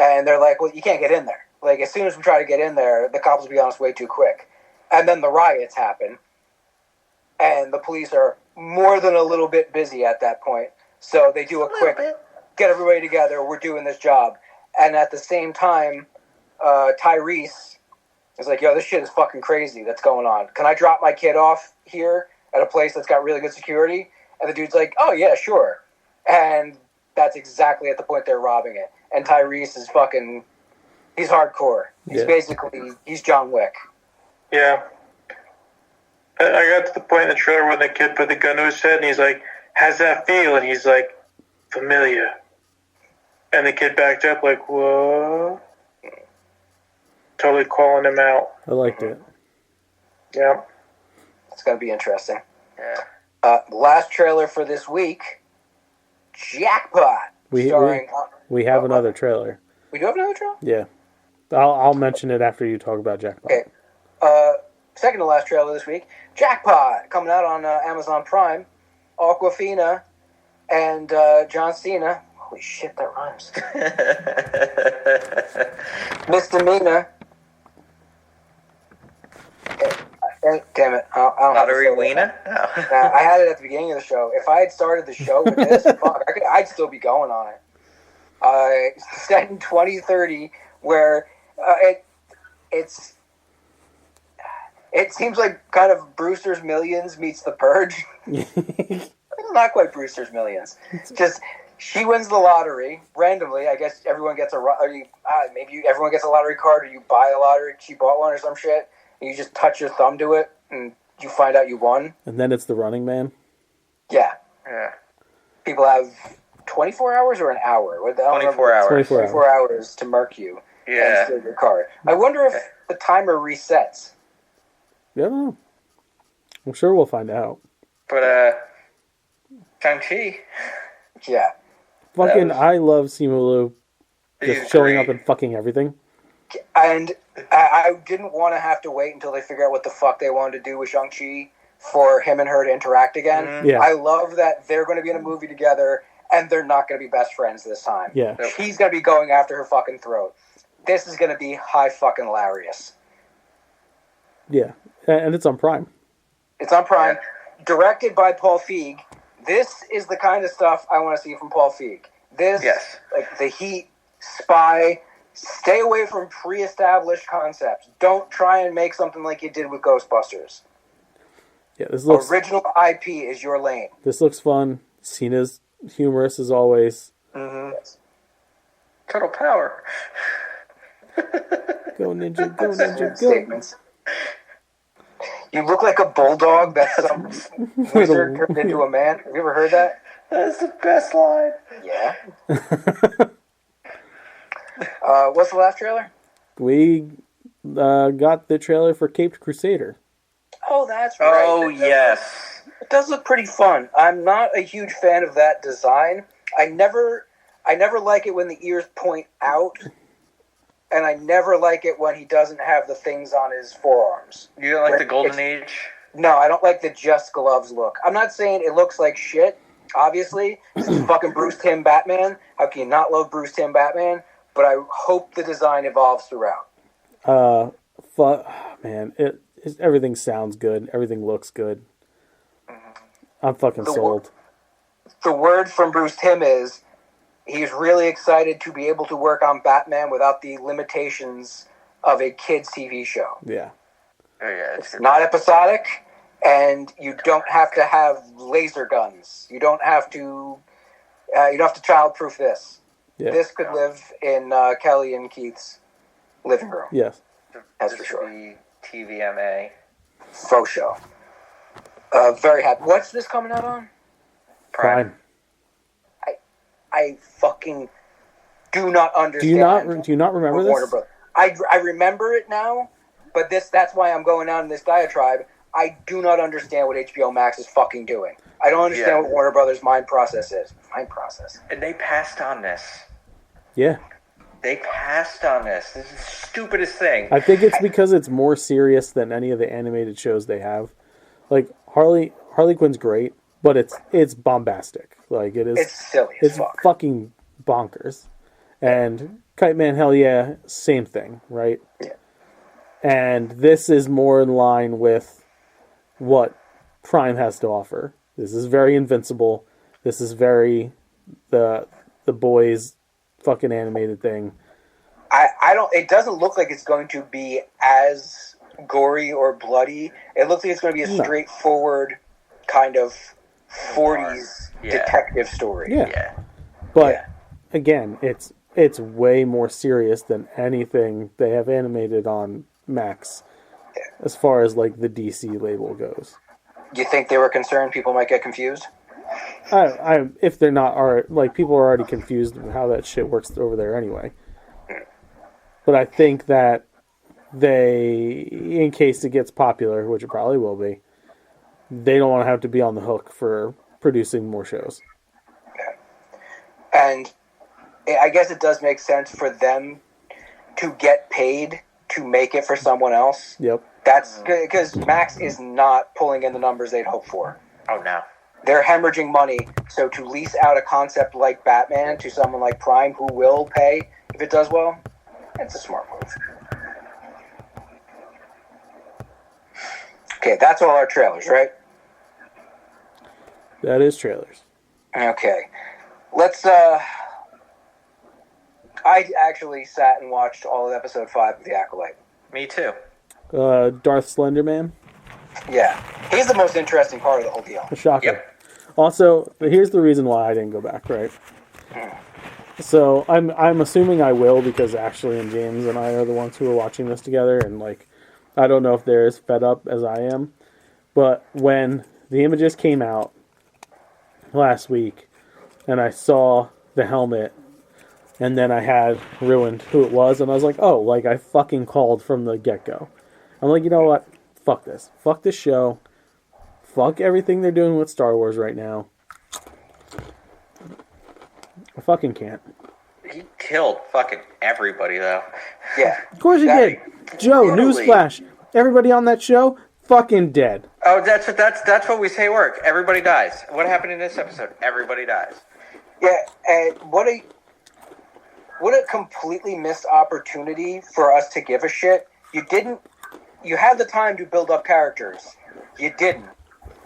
And they're like, well, you can't get in there. Like, as soon as we try to get in there, the cops will be on us way too quick. And then the riots happen. And the police are more than a little bit busy at that point. So they do a quick, get everybody together, we're doing this job. And at the same time, Tyrese is like, yo, this shit is fucking crazy that's going on. Can I drop my kid off here at a place that's got really good security? And the dude's like, oh, yeah, sure. And that's exactly at the point they're robbing it. And Tyrese is fucking... He's hardcore. He's basically... He's John Wick. Yeah. I got to the point in the trailer when the kid put the gun to his head and he's like, how's that feel? And he's like, familiar. And the kid backed up like, whoa. Totally calling him out. I liked it. Yeah. It's going to be interesting. Yeah. Last trailer for this week, Jackpot. We have another trailer. We do have another trailer? Yeah. I'll mention it after you talk about Jackpot. Okay. Second to last trailer this week, Jackpot, coming out on Amazon Prime. Aquafina and John Cena. Holy shit, that rhymes. Misdemeanor. Damn it. I don't have to say Lottery-weena? that. I had it at the beginning of the show. If I had started the show with this, fuck, I'd still be going on it. Set in 2030, where it seems like kind of Brewster's Millions meets The Purge. Not quite Brewster's Millions. Just she wins the lottery randomly. I guess everyone gets maybe everyone gets a lottery card, or you buy a lottery. She bought one or some shit. And you just touch your thumb to it, and you find out you won. And then it's the Running Man. Yeah. Yeah. People have 24 hours or an hour. 24 hours. 24 hours to mark you. Yeah. And steal your card. I wonder if the timer resets. Yeah, I don't know. I'm sure we'll find out. But, Shang-Chi. Yeah. Fucking, was- I love Simu Liu just He's showing great. up in fucking everything. And I didn't want to have to wait until they figure out what the fuck they wanted to do with Shang-Chi for him and her to interact again. Mm-hmm. Yeah. I love that they're going to be in a movie together, and they're not going to be best friends this time. Yeah. He's going to be going after her fucking throat. This is going to be high fucking hilarious. Yeah. And it's on Prime. It's on Prime. Directed by Paul Feig. This is the kind of stuff I want to see from Paul Feig. This, Yes. like the Heat, Spy. Stay away from pre-established concepts. Don't try and make something like you did with Ghostbusters. Yeah, this looks Original IP is your lane. fun. Cena's humorous as always. Yes. Turtle power. Go Ninja, go Ninja, go. Statements. You look like a bulldog that's some wizard turned into a man. Have you ever heard that? That's the best line. Yeah. What's the last trailer? We got the trailer for Caped Crusader. Oh, that's right. Oh, yes. It does look pretty fun. I'm not a huge fan of that design. I never like it when the ears point out, and I never like it when he doesn't have the things on his forearms. You don't like the Golden Age? No, I don't like the just gloves look. I'm not saying it looks like shit, obviously. This is fucking Bruce Timm Batman. How can you not love Bruce Timm Batman? But I hope the design evolves throughout. Man, everything sounds good. Everything looks good. I'm fucking sold. The word from Bruce Timm is he's really excited to be able to work on Batman without the limitations of a kid's TV show. Yeah. Oh, yeah. It's not episodic, and you don't have to have laser guns. You don't have to childproof this. Yeah. This could live in Kelly and Keith's living room. Yes. That's this for sure. Would be TVMA. Faux show. Very happy. What's this coming out on? Prime. I fucking do not understand. Do you not remember what this? Warner Bros. I remember it now, but that's why I'm going on this diatribe. I do not understand what HBO Max is fucking doing. I don't understand what Warner Brothers' mind process is. Mind process. And they passed on this. Yeah. They passed on this. This is the stupidest thing. I think it's because it's more serious than any of the animated shows they have. Like Harley Quinn's great, but it's bombastic. Like it is. It's silly as fuck. Fucking bonkers. And Kite Man, hell yeah, same thing, right? Yeah. And this is more in line with what Prime has to offer. This is very Invincible. This is very the boys fucking animated thing. It doesn't look like it's going to be as gory or bloody. It looks like it's going to be a straightforward kind of 40s detective story. Yeah. But again, it's way more serious than anything they have animated on Max as far as like the DC label goes. Do you think they were concerned people might get confused? If they're not, like people are already confused with how that shit works over there anyway. But I think that they, in case it gets popular, which it probably will be, they don't want to have to be on the hook for producing more shows. Yeah. And I guess it does make sense for them to get paid to make it for someone else. Yep. That's because Max is not pulling in the numbers they'd hope for. Oh, no. They're hemorrhaging money, so to lease out a concept like Batman to someone like Prime, who will pay if it does well, that's a smart move. Okay, that's all our trailers, right? That is trailers. Okay. Let's, I actually sat and watched all of episode 5 of The Acolyte. Me too. Darth Slenderman. Yeah. He's the most interesting part of the whole deal. Shocker. Yep. Also, here's the reason why I didn't go back, right? So I'm assuming I will because Ashley and James and I are the ones who are watching this together, and like I don't know if they're as fed up as I am. But when the images came out last week and I saw the helmet and then I had ruined who it was, and I was like, oh, like I fucking called from the get-go. I'm like, you know what? Fuck this. Fuck this show. Fuck everything they're doing with Star Wars right now. I fucking can't. He killed fucking everybody, though. Yeah. Of course he did. Joe, Totally. newsflash. Everybody on that show, fucking dead. Oh, that's what we say at work. Everybody dies. What happened in this episode? Everybody dies. Yeah, and what a completely missed opportunity for us to give a shit. You had the time to build up characters. You didn't.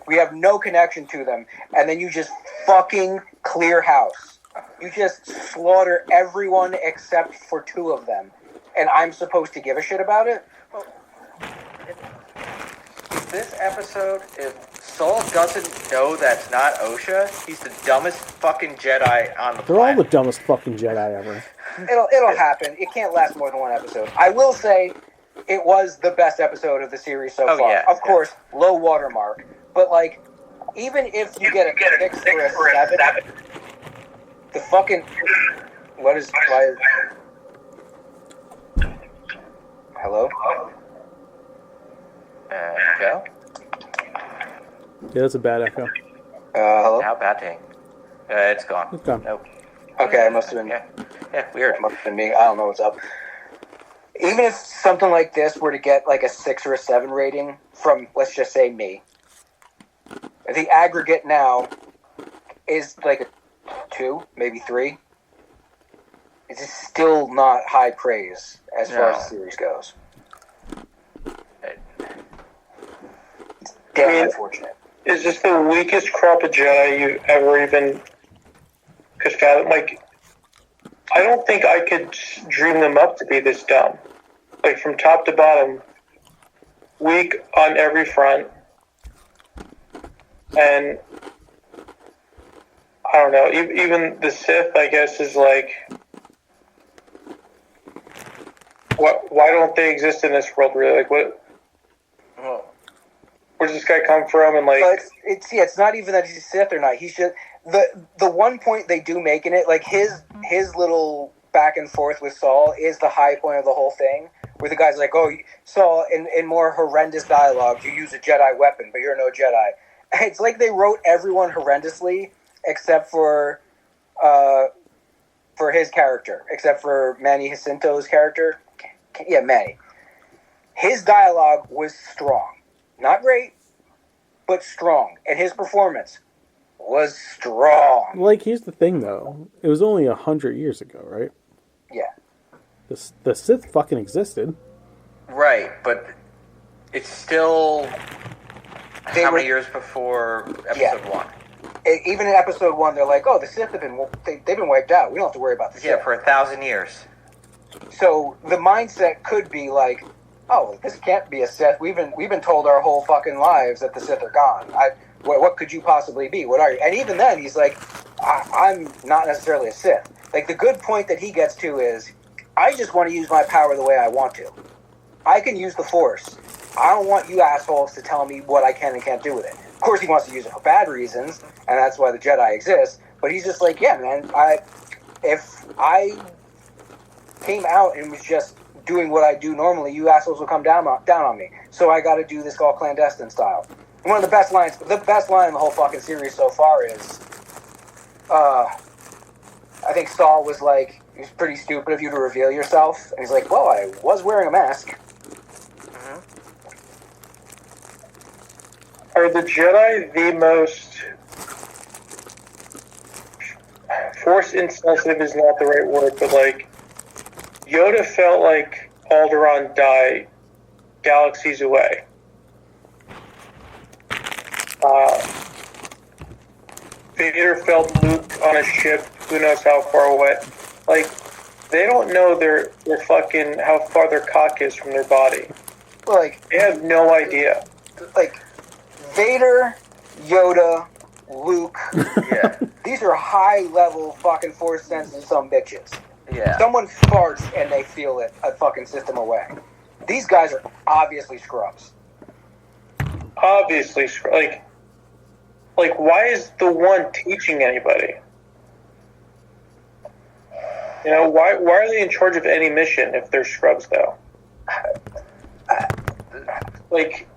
We have no connection to them. And then you just fucking clear house. You just slaughter everyone except for 2 of them. And I'm supposed to give a shit about it? This episode is Saul doesn't know that's not OSHA, he's the dumbest fucking Jedi on the They're all planet. the dumbest fucking Jedi ever. It'll happen. It can't last more than one episode. I will say it was the best episode of the series so far. Yeah, Of course, low watermark. But, like, even if you get a 6 or a 7, the fucking... What is... Why is... Hello? Go? Yeah, that's a bad echo. Hello? Now bad thing. It's gone. It's gone. Nope. Okay, it must have been... Yeah, weird. It must have been me. I don't know what's up. Even if something like this were to get, like, a 6 or a 7 rating from, let's just say, me, the aggregate now is, like, a 2, maybe 3. It's just still not high praise as far as the series goes. It's damn unfortunate. Is this the weakest crop of Jedi you ever even could fathom? Like, I don't think I could dream them up to be this dumb. Like, from top to bottom, weak on every front. And, I don't know, even the Sith, I guess, is like, why don't they exist in this world, really? Like, what? Where does this guy come from? And, like... But it's not even that he's a Sith or not. He's just... The one point they do make in it, like, his little back and forth with Saul is the high point of the whole thing, where the guy's like, oh, Saul, in more horrendous dialogue, you use a Jedi weapon, but you're no Jedi. It's like they wrote everyone horrendously, except for his character, except for Manny Jacinto's character. Yeah, Manny. His dialogue was strong. Not great, but strong. And his performance was strong. Like, here's the thing, though. It was only 100 years ago, right? Yeah. The Sith fucking existed. Right, but it's still how many years before episode 1? Even in episode 1, they're like, oh, the Sith have been they've been wiped out. We don't have to worry about the Sith. Yeah, for 1,000 years. So the mindset could be like, oh, this can't be a Sith. We've been told our whole fucking lives that the Sith are gone. What could you possibly be? What are you? And even then, he's like, I'm not necessarily a Sith. Like, the good point that he gets to is, I just want to use my power the way I want to. I can use the Force. I don't want you assholes to tell me what I can and can't do with it. Of course, he wants to use it for bad reasons, and that's why the Jedi exist. But he's just like, yeah, man, if I came out and was just doing what I do normally, you assholes will come down on me. So I got to do this all clandestine style. And one of the best line in the whole fucking series so far is, I think Saul was like, it was pretty stupid of you to reveal yourself. And he's like, well, I was wearing a mask. Mm-hmm. Are the Jedi the most... Force insensitive is not the right word, but, like, Yoda felt like Alderaan died galaxies away. Vader felt Luke on a ship, who knows how far away. Like, they don't know their fucking, how far their cock is from their body. Like, They have no idea. like, Vader, Yoda, Luke, Yeah. these are high-level fucking Force-sensitive some bitches. Yeah. Someone farts and they feel it a fucking system away. These guys are obviously scrubs. Obviously, like, why is the one teaching anybody? You know, why are they in charge of any mission if they're scrubs, though? Like,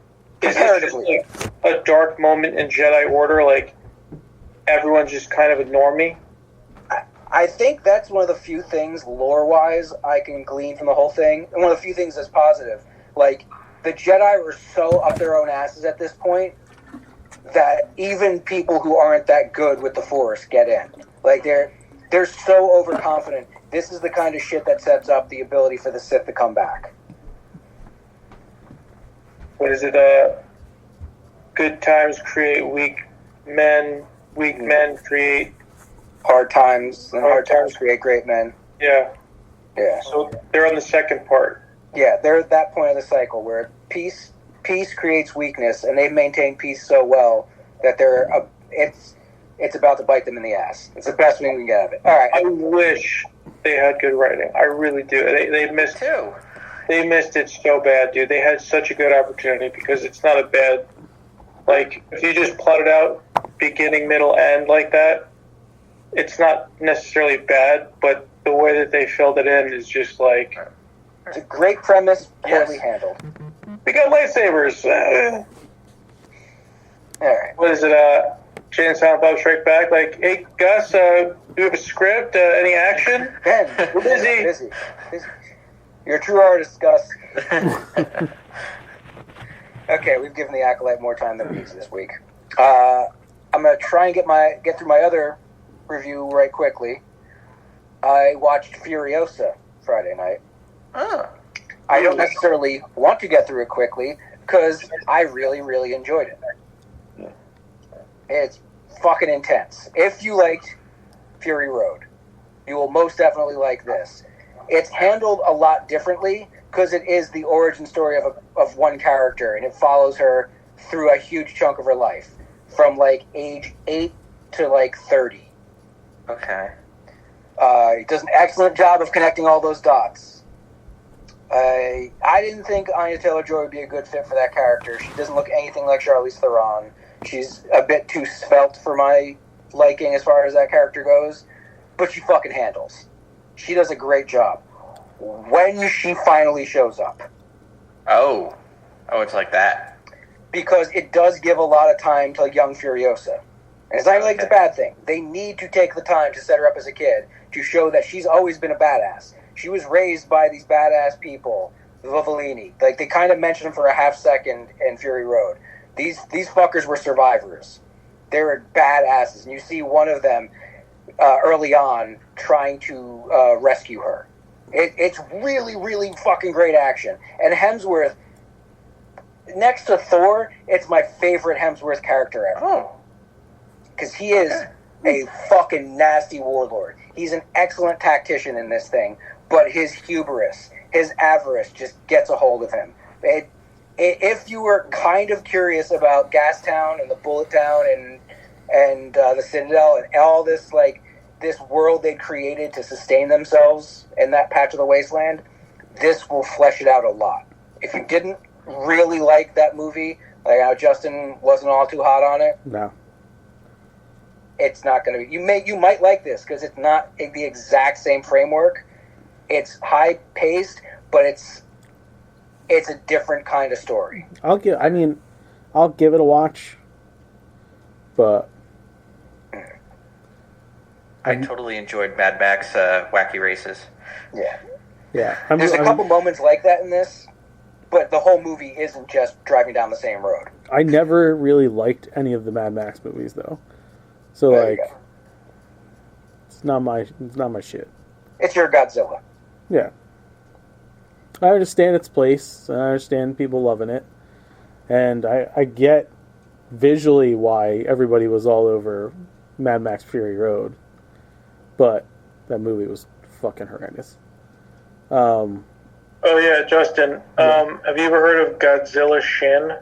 is this just like a dark moment in Jedi Order? Like, everyone's just kind of a normie? I think that's one of the few things, lore-wise, I can glean from the whole thing. And one of the few things that's positive. Like, the Jedi are so up their own asses at this point that even people who aren't that good with the Force get in. Like, they're so overconfident. This is the kind of shit that sets up the ability for the Sith to come back. What is it? Good times create weak men create... Hard times, and hard times create great men. Yeah. Yeah. So they're on the second part. Yeah, they're at that point of the cycle where peace peace creates weakness, and they've maintained peace so well that it's about to bite them in the ass. It's the best thing we can get out of it. All right. I wish they had good writing. I really do. They missed Too. They missed it so bad, dude. They had such a good opportunity because it's not a bad. Like, if you just plot it out, beginning, middle, end like that, it's not necessarily bad, but the way that they filled it in is just like... It's a great premise, poorly Yes. handled. We got lightsabers. All right. What is it, Jay and Silent Bob Strike Back? Like, hey, Gus, do you have a script? Any action? Ben, We're busy. You're a true artist, Gus. Okay, we've given the Acolyte more time than we needs this week. I'm gonna try and get through my other review right quickly. I watched Furiosa Friday night. Oh. I don't necessarily want to get through it quickly because I really, really enjoyed it. It's fucking intense. If you liked Fury Road, you will most definitely like this. It's handled a lot differently because it is the origin story of one character, and it follows her through a huge chunk of her life, from like age 8 to like 30. Okay. It does an excellent job of connecting all those dots. I didn't think Anya Taylor-Joy would be a good fit for that character. She doesn't look anything like Charlize Theron. She's a bit too svelte for my liking as far as that character goes, but she fucking handles. She does a great job. When she finally shows up. Oh, it's like that. Because it does give a lot of time to young Furiosa. And it's not even like it's a bad thing. They need to take the time to set her up as a kid to show that she's always been a badass. She was raised by these badass people, the Vivellini. Like, they kind of mention them for a half second in Fury Road. These fuckers were survivors. They were badasses. And you see one of them early on trying to rescue her. It's really, really fucking great action. And Hemsworth, next to Thor, it's my favorite Hemsworth character ever. Oh. Because he is a fucking nasty warlord. He's an excellent tactician in this thing, but his hubris, his avarice just gets a hold of him. If you were kind of curious about Gastown and the Bullet Town and the Citadel and all this, like, this world they created to sustain themselves in that patch of the wasteland, this will flesh it out a lot. If you didn't really like that movie, like how Justin wasn't all too hot on it, No. it's not going to be... You might like this because it's not the exact same framework. It's high-paced, but it's a different kind of story. I'll give it a watch, but I totally enjoyed Mad Max Wacky Races. Yeah. yeah. There's a couple moments like that in this, but the whole movie isn't just driving down the same road. I never really liked any of the Mad Max movies, though. So, There you like, go. it's not my shit. It's your Godzilla. Yeah. I understand its place, and I understand people loving it, and I get visually why everybody was all over Mad Max Fury Road, but that movie was fucking horrendous. Oh, yeah, Justin. Have you ever heard of Godzilla Shin?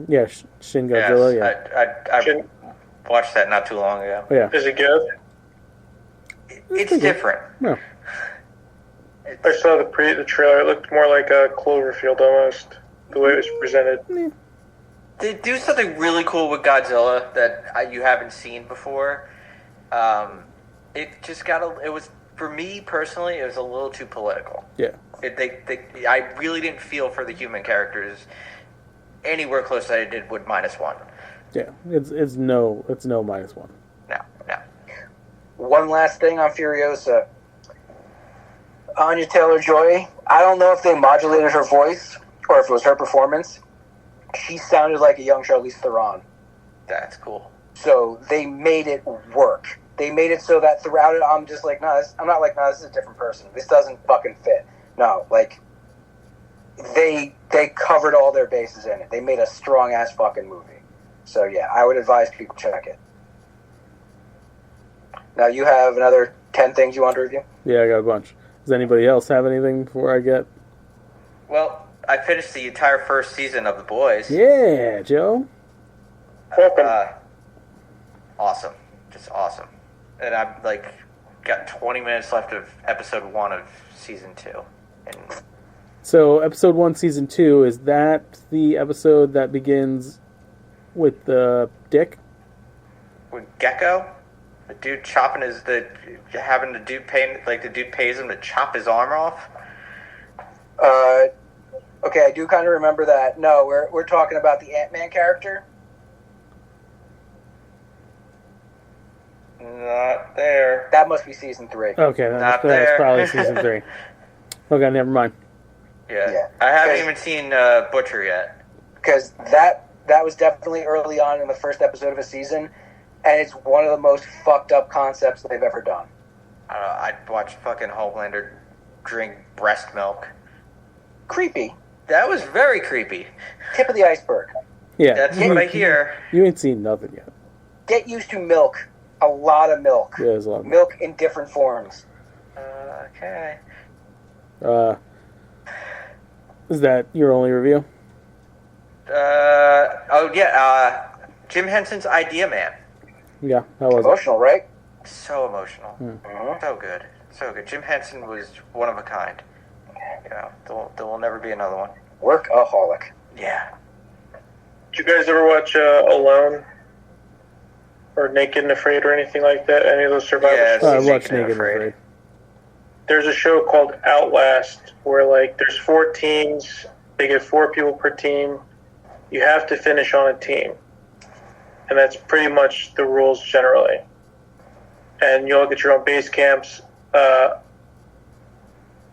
Yeah, Shin Godzilla, Yes, I Shin- watched that not too long ago. yeah. Is it good? It's different. No. I saw the trailer. It looked more like a Cloverfield almost, the way it was presented. They do something really cool with Godzilla that you haven't seen before. It just it was, for me personally, it was a little too political. Yeah. I really didn't feel for the human characters anywhere close that I did with -1. Yeah. It's no -1. No. One last thing on Furiosa. Anya Taylor-Joy, I don't know if they modulated her voice or if it was her performance. She sounded like a young Charlize Theron. That's cool. So they made it work. They made it so that throughout it, I'm just like, this is a different person. This doesn't fucking fit. No, like, they covered all their bases in it. They made a strong-ass fucking movie. So, yeah, I would advise people check it. Now, you have another 10 things you want to review? Yeah, I got a bunch. Does anybody else have anything before I get? Well, I finished the entire first season of The Boys. Yeah, Joe. Welcome. Awesome, just awesome. And I've got 20 minutes left of episode 1 of season 2. And So, episode 1, season 2, is that the episode that begins with the dick? with Gecko, the dude having the dude pays him to chop his arm off. Okay, I do kind of remember that. No, we're talking about the Ant-Man character. Not there. That must be season 3. Okay, Not that's there. probably season 3. Okay, never mind. Yeah. I haven't even seen Butcher yet. Because that was definitely early on in the first episode of a season, and it's one of the most fucked up concepts they've ever done. I'd watch fucking Homelander drink breast milk. Creepy. That was very creepy. Tip of the iceberg. Yeah. That's what I hear. You ain't seen nothing yet. Get used to milk. A lot of milk. Yeah, there's a lot of milk in different forms. Okay. Is that your only review? Jim Henson's Idea Man. Yeah, that was Emotional, right? So emotional. So good. So good. Jim Henson was one of a kind. There will never be another one. Workaholic. Yeah. Did you guys ever watch Alone? Or Naked and Afraid or anything like that? Any of those survival shows? I Naked watched and Naked and Afraid. Afraid. There's a show called Outlast where there's 4 teams. They get 4 people per team. You have to finish on a team. And that's pretty much the rules generally. And you all get your own base camps.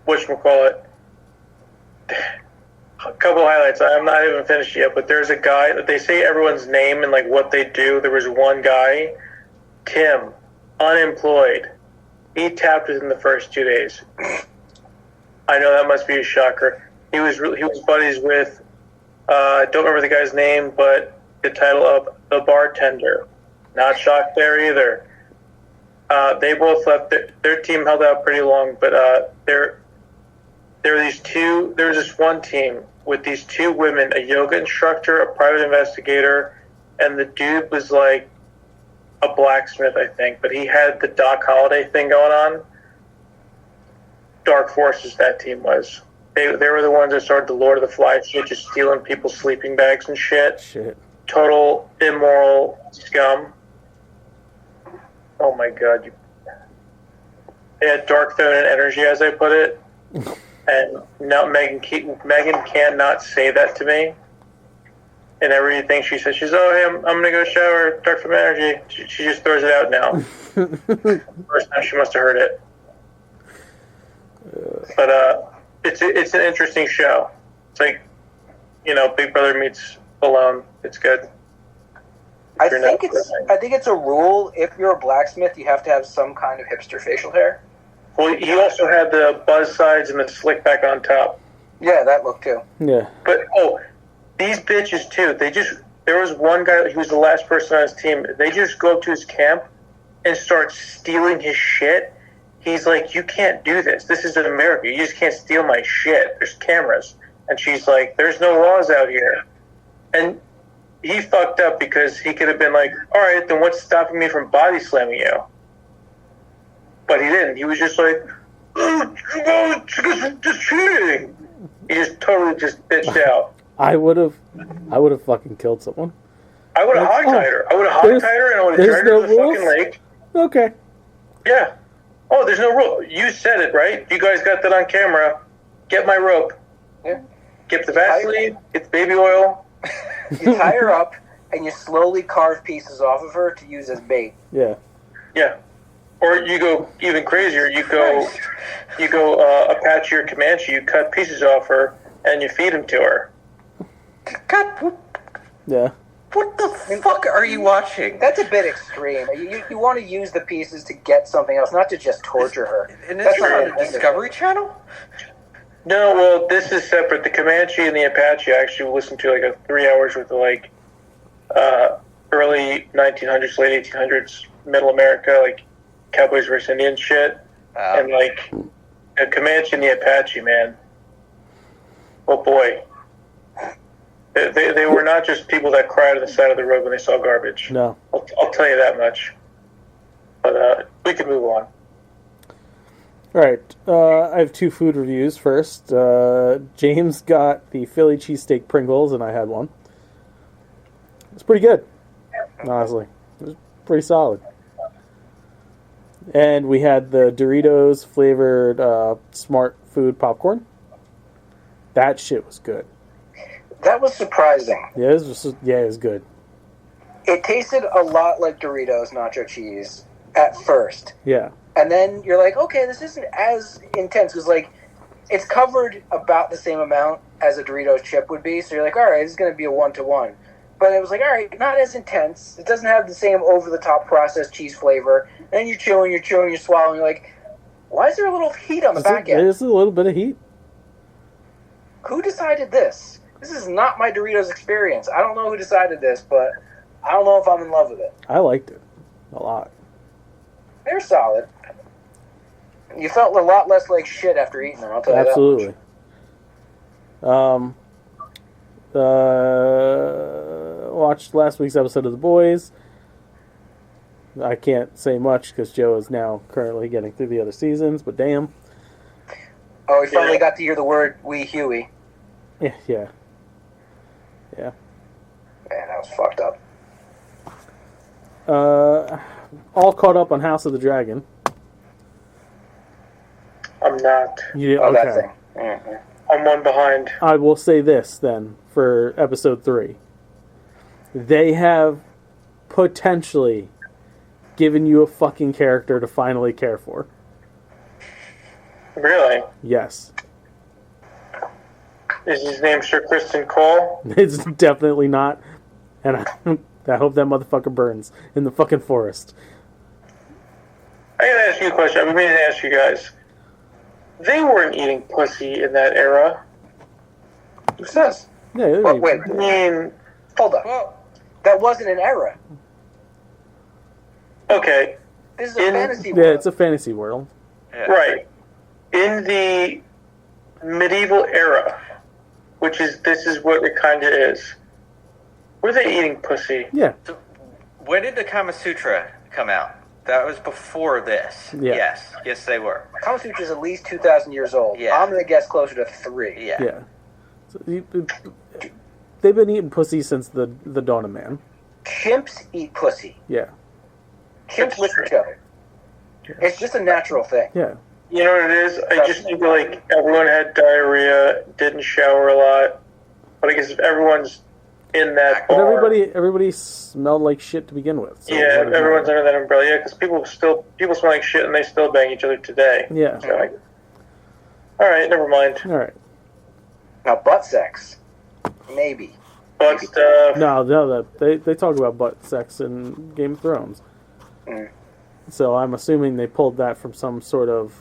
Whatchamacallit. A couple highlights. I'm not even finished yet, but there's a guy that they say everyone's name and what they do. There was one guy, Tim, unemployed. He tapped within the first 2 days. I know that must be a shocker. He was buddies with don't remember the guy's name, but the title of The Bartender. Not shocked there either. They both left. Their team held out pretty long, but there was this one team with these 2 women, a yoga instructor, a private investigator, and the dude was like a blacksmith, I think, but he had the Doc Holliday thing going on. Dark Forces, that team was. They were the ones that started the Lord of the Flies shit, just stealing people's sleeping bags and shit. Total immoral scum. Oh my god. They had dark feminine energy, as I put it. And now Megan cannot say that to me. And everything she says, she's, oh, hey, I'm going to go shower, dark feminine energy. She just throws it out now. First time she must have heard it. But it's an interesting show. It's like, Big Brother meets Alone. It's good. I think it's a rule. If you're a blacksmith, you have to have some kind of hipster facial hair. Well, he also had the buzz sides and the slick back on top. Yeah, that look too. Yeah. But these bitches too. There was one guy. He was the last person on his team. They just go up to his camp and start stealing his shit. He's like, "You can't do this. This is in America. You just can't steal my shit. There's cameras." And she's like, "There's no laws out here." And he fucked up because he could have been like, "All right, then what's stopping me from body slamming you?" But he didn't. He was just like, "Oh, just cheating." He just totally just bitched out. I would have fucking killed someone. I would have hogtied her. I would have hogtied her and I would have dragged her to the fucking lake. Okay. Yeah. Oh, there's no rule. You said it, right? You guys got that on camera. Get my rope. Yeah. Get the Vaseline. Get the baby oil. You tie her up and you slowly carve pieces off of her to use as bait. Yeah. Yeah. Or you go even crazier. You go Apache or Comanche. You cut pieces off her and you feed them to her. God, Yeah. what the fuck are you watching? That's a bit extreme. You want to use the pieces to get something else, not to just torture her. And That's this is not on the Discovery Channel? No, well, this is separate. The Comanche and the Apache I actually listened to a 3 hours worth of early 1900s, late 1800s, Middle America, Cowboys versus Indians shit. And the Comanche and the Apache, man. Oh boy. They were not just people that cried on the side of the road when they saw garbage. No. I'll tell you that much. But we can move on. All right. I have 2 food reviews first. James got the Philly cheesesteak Pringles, and I had one. It's pretty good, honestly. It was pretty solid. And we had the Doritos flavored Smart Food popcorn. That shit was good. That was surprising. Yeah, it was good. It tasted a lot like Doritos nacho cheese at first. Yeah. And then you're like, okay, this isn't as intense. Because, like, it's covered about the same amount as a Doritos chip would be. So you're like, all right, this is going to be a 1-to-1. But it was like, all right, not as intense. It doesn't have the same over-the-top processed cheese flavor. And then you're chewing, you're swallowing. You're like, why is there a little heat on the back end? There's a little bit of heat. Who decided this? This is not my Doritos experience. I don't know who decided this, but I don't know if I'm in love with it. I liked it a lot. They're solid. You felt a lot less like shit after eating them, I'll tell you Absolutely. Watched last week's episode of The Boys. I can't say much because Joe is now currently getting through the other seasons, but damn. Oh, we finally got to hear the word "wee Huey." Yeah. Man, that was fucked up. All caught up on House of the Dragon. I'm not. Yeah, Oh, okay. that thing. Mm-hmm. I'm one behind. I will say this then for episode 3. They have potentially given you a fucking character to finally care for. Really? Yes. Is his name Sir Kristen Cole? It's definitely not. And I hope that motherfucker burns in the fucking forest. I gotta ask you a question. I've been meaning to ask you guys. They weren't eating pussy in that era. Who says? Yeah, Well, wait, I mean, hold up. Well, That wasn't an era. okay, This is a fantasy yeah, world. it's a fantasy world. Yeah. right. In the medieval era, this is what it kind of is. Were they eating pussy? Yeah. So, when did the Kama Sutra come out? That was before this. Yeah. Yes, they were. Kama Sutra is at least 2,000 years old. Yeah. I'm going to guess closer to 3. Yeah. Yeah. So they've been eating pussy since the dawn of man. Chimps eat pussy. Yeah. Chimps lick each other. It's just a natural thing. Yeah. You know what it is? I just think like everyone had diarrhea, didn't shower a lot. But I guess if everyone's in that But bar, everybody smelled like shit to begin with. So yeah, what does it everyone's matter? under that umbrella. Yeah, because people smell like shit and they still bang each other today. Yeah. So, all right, never mind. All right. Now, butt sex. Maybe. Butt stuff. No, they talk about butt sex in Game of Thrones. Mm. So I'm assuming they pulled that from some sort of.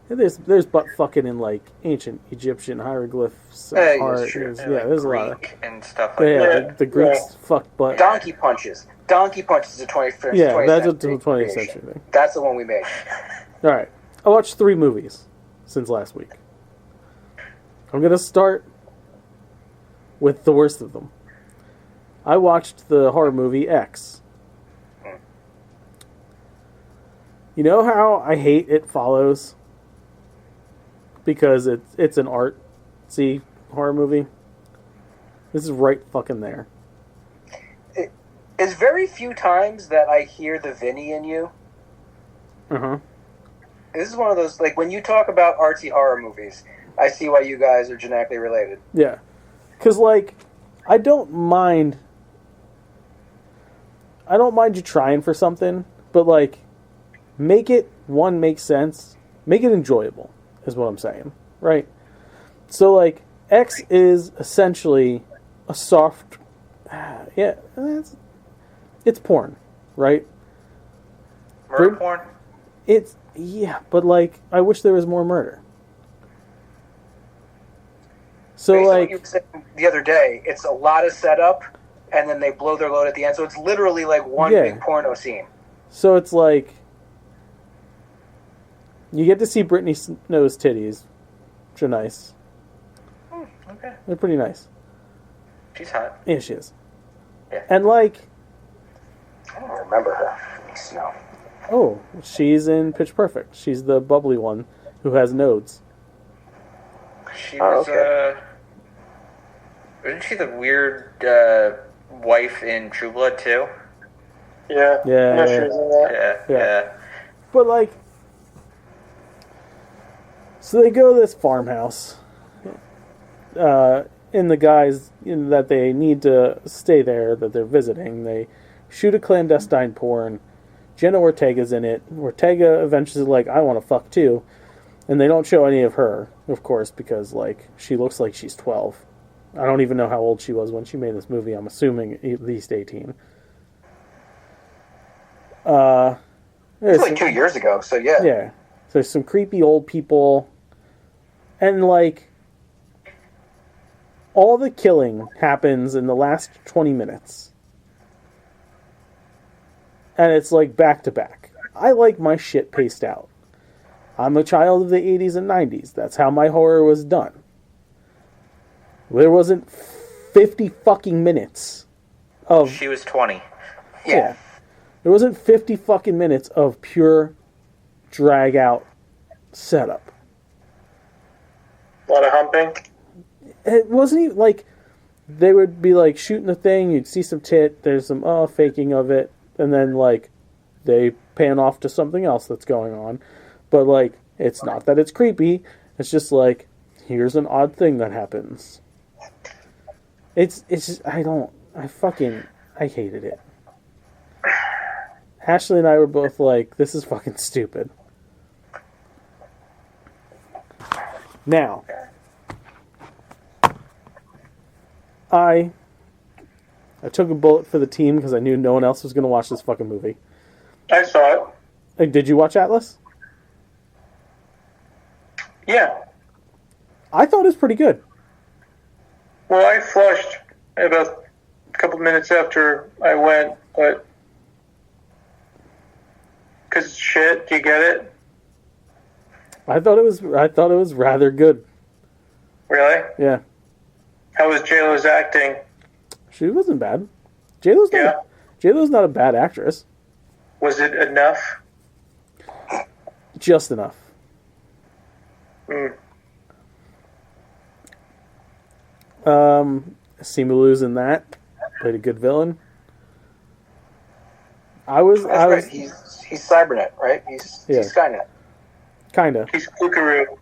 There's butt fucking in like ancient Egyptian hieroglyphs. Yeah, art. it's true. There's a lot of. Greek and stuff like Yeah, that. the Greeks fucked butt. Donkey punches. Donkey punches is a 21st Yeah, 20th that's a century 20th creation. century thing. That's the one we made. All right, I watched 3 movies since last week. I'm gonna start with the worst of them. I watched the horror movie X. You know how I hate It Follows? Because it's an artsy horror movie. This is right fucking there. It's very few times that I hear the Vinny in you. Uh-huh. This is one of those, like, when you talk about artsy horror movies, I see why you guys are genetically related. Yeah. Because, like, I don't mind you trying for something, but, like, make sense. Make it enjoyable, is what I'm saying. Right? So, like, X is essentially a soft... Yeah, it's porn, right? Murder porn? It's... Yeah, but, like, I wish there was more murder. So, Based on what like... you were saying the other day, it's a lot of setup, and then they blow their load at the end, so it's literally like one Yeah. big porno scene. So it's like... You get to see Britney Snow's titties, which are nice. Okay. They're pretty nice. She's hot. Yeah, she is. Yeah. And like, I don't remember her. No. oh, she's in Pitch Perfect. She's the bubbly one who has nodes. She Oh, was, okay. Wasn't she the weird wife in True Blood too? Yeah. Yeah, No, yeah. she was in that. Yeah, Yeah. yeah. But like, so they go to this farmhouse. In the guys that they need to stay there, that they're visiting, they shoot a clandestine porn. Jenna Ortega's in it. Ortega eventually is like, I want to fuck too. And they don't show any of her, of course, because like she looks like she's 12. I don't even know how old she was when she made this movie. I'm assuming at least 18. It's like 2 years ago, so yeah. Yeah. So there's some creepy old people. And like, all the killing happens in the last 20 minutes. And it's like back to back. I like my shit paced out. I'm a child of the 80s and 90s. That's how my horror was done. There wasn't 50 fucking minutes of... She was 20. Yeah. There wasn't 50 fucking minutes of pure drag out setup. A lot of humping. It wasn't even like they would be like shooting the thing, you'd see some tit, there's some faking of it, and then like they pan off to something else that's going on. But like, it's not that it's creepy, it's just like, here's an odd thing that happens. It's just, I hated it. Ashley and I were both like, this is fucking stupid. Now, I took a bullet for the team because I knew no one else was going to watch this fucking movie. I saw it. Like, did you watch Atlas? Yeah. I thought it was pretty good. Well, I flushed about a couple minutes after I went, but because it's shit, do you get it? I thought it was rather good. Really? Yeah, How was JLo's acting? she wasn't bad. J-Lo's not a bad actress. Was it enough? Just enough. Mm. Simulou's in that. Played a good villain. That's right. He's Cybernet, right? He's Skynet. Kinda. He's Kookaroo.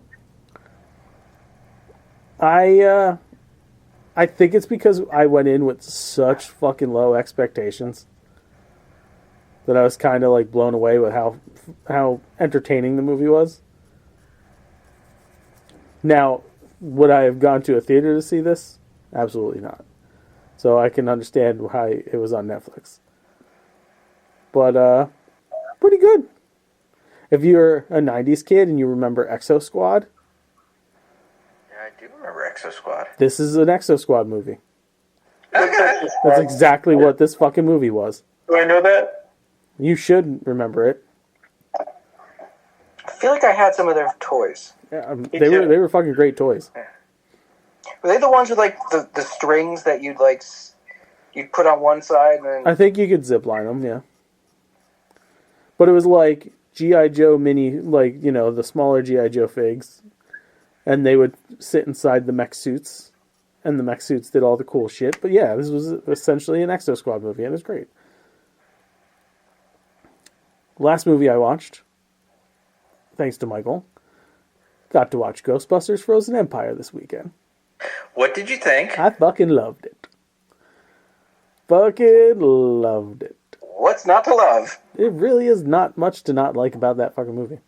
I think it's because I went in with such fucking low expectations that I was kind of like blown away with how entertaining the movie was. Now, would I have gone to a theater to see this? Absolutely not. So I can understand why it was on Netflix. But pretty good. If you're a 90s kid and you remember Exo Squad, Yeah, I do remember Exo Squad. this is an Exo Squad movie. Okay. That's exactly what this fucking movie was. Do I know that? You should remember it. I feel like I had some of their toys. Yeah, Me they too. were fucking great toys. Were they the ones with like the strings that you'd put on one side and then I think you could zip line them, yeah. But it was like G.I. Joe mini, like, you know, the smaller G.I. Joe figs. And they would sit inside the mech suits. And the mech suits did all the cool shit. But yeah, this was essentially an Exo Squad movie, and it was great. Last movie I watched, thanks to Michael, got to watch Ghostbusters Frozen Empire this weekend. What did you think? I fucking loved it. Fucking loved it. what's not to love? It really is not much to not like about that fucking movie.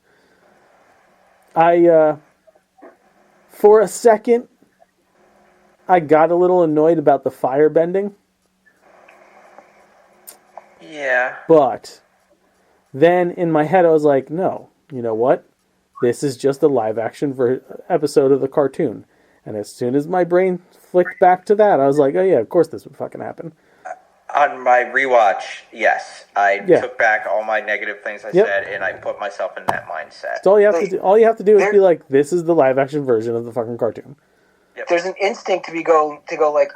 For a second, I got a little annoyed about the fire bending, Yeah. but then in my head I was like, no, you know what? This is just a live action episode of the cartoon. And as soon as my brain flicked back to that, I was like, oh yeah, of course this would fucking happen. On my rewatch, yes, I Yeah. took back all my negative things I Yep. said, and I put myself in that mindset. So all you have to do, is there- be like, this is the live action version of the fucking cartoon. There's an instinct to go like,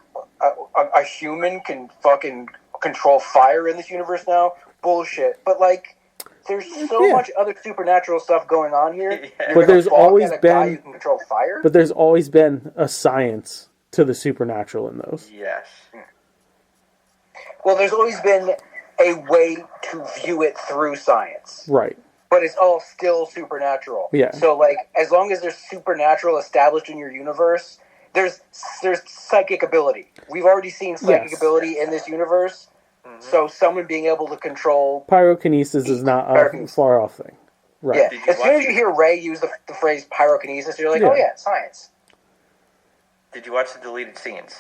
a human can fucking control fire in this universe now. Bullshit. But like, there's so much other supernatural stuff going on here. Yeah. You're But gonna there's balk always at a guy been- who can control fire. But there's always been a science to the supernatural in those. Yes. Well, there's always been a way to view it through science. Right. But it's all still supernatural. Yeah. So, like, as long as there's supernatural established in your universe, there's psychic ability. We've already seen psychic Yes. ability in this universe. So, someone being able to control. Pyrokinesis is not a Pyrokinesis. far off thing. Right. Yeah. Did you As soon as watch you it? hear Ray use the phrase pyrokinesis, you're like, Yeah. oh yeah, science. Did you watch the deleted scenes?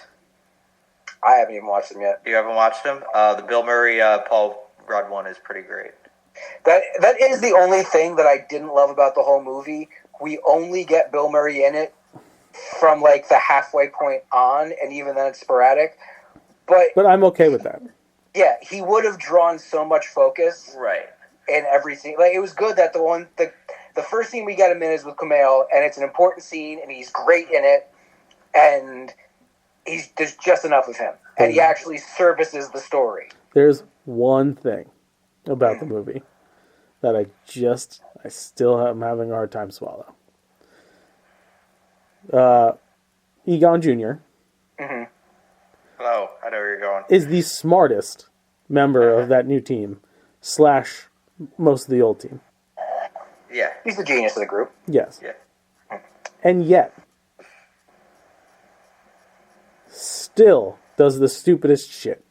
I haven't even watched them yet. You haven't watched them? The Bill Murray, Paul Rudd one is pretty great. That is the only thing that I didn't love about the whole movie. We only get Bill Murray in it from like the halfway point on, and even then it's sporadic. But I'm okay with that. yeah, he would have drawn so much focus Right. in every scene. Like, it was good that the first scene we got him in is with Kumail, and it's an important scene, and he's great in it, and there's just enough of him, and he actually services the story. There's one thing about the movie that I still am having a hard time swallow. Egon Jr. Oh, I know where you're going. is the smartest member of that new team / most of the old team. Yeah. He's the genius of the group. Yes. Yeah. And yet, still does the stupidest shit.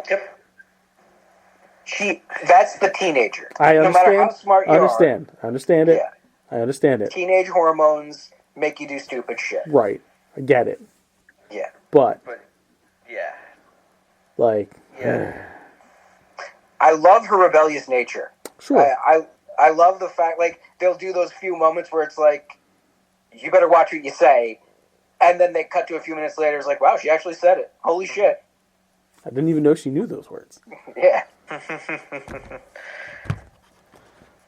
Yep. That's the teenager. I No understand. matter how smart you I understand. I understand it. Yeah. I understand it. teenage hormones make you do stupid shit. Right. I get it. Yeah. But, But, yeah. like, Yeah. I love her rebellious nature. sure. I love the fact, like, they'll do those few moments where it's like, you better watch what you say, and then they cut to a few minutes later, it's like, wow, she actually said it. Holy shit. I didn't even know she knew those words. Yeah.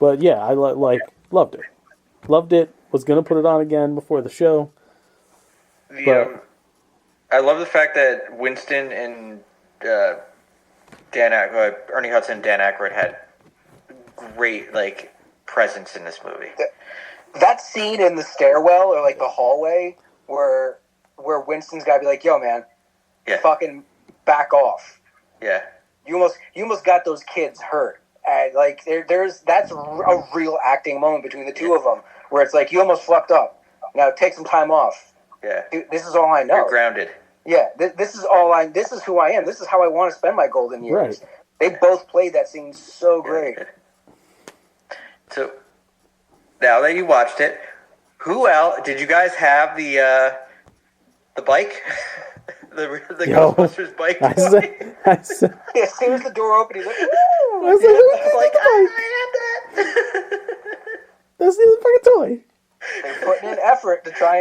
But yeah, I loved it. Loved it. Was gonna put it on again before the show. But- I love the fact that Winston and Ernie Hudson and Dan Aykroyd had great presence in this movie. That scene in the stairwell or, like, the hallway where Winston's got to be like, yo, man, Yeah. fucking back off. Yeah. You almost got those kids hurt. And, like, that's a real acting moment between the two of them where it's like, you almost fucked up. Now take some time off. Yeah. Dude, this is all I know. You're grounded. Yeah, this is who I am. This is how I want to spend my golden years. Right. They both played that scene so great. So now that you watched it, who else did you guys have the bike? the Yo, Ghostbusters bike. I said, Yeah, as soon as the door opened, he's like, I was like, who I'm like, the fuck? I had that. That's the fucking toy. they're putting in effort to try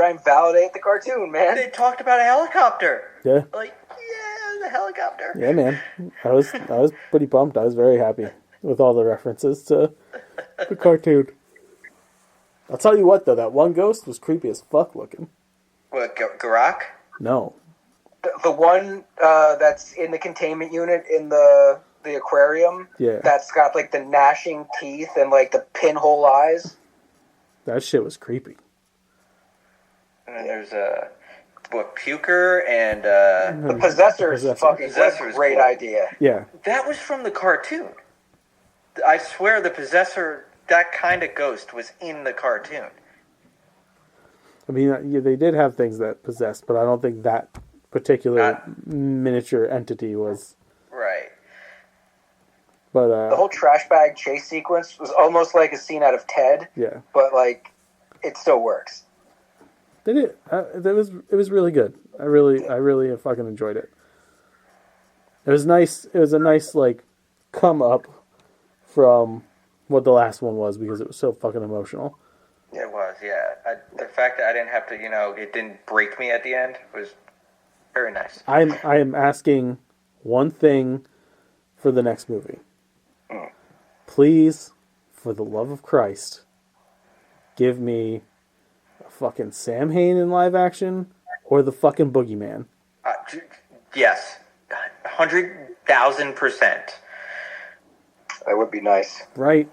and validate the cartoon, man. They talked about a helicopter. Yeah. Like, yeah, the helicopter. Yeah, man. I was pretty pumped. I was very happy with all the references to the cartoon. I'll tell you what, though, that one ghost was creepy as fuck looking. What, Garak? No. The one that's in the containment unit in the aquarium, Yeah. that's got like the gnashing teeth and like the pinhole eyes. That shit was creepy. And then there's Puker and The possessor's Possessor. fucking Possessor's great cool. idea. Yeah. that was from the cartoon. I swear the possessor, that kind of ghost, was in the cartoon. I mean, yeah, they did have things that possessed, but I don't think that particular miniature entity was. Right. But, The whole trash bag chase sequence was almost like a scene out of Ted, yeah. but like it still works. They did. It was really good. I really fucking enjoyed it. It was nice. It was a nice come up from what the last one was because it was so fucking emotional. It was, yeah. The fact that I didn't have to, it didn't break me at the end was very nice. I am asking one thing for the next movie. Please, for the love of Christ, give me a fucking Sam Hain in live action or the fucking Boogeyman. Yes, 100,000%. That would be nice. Right?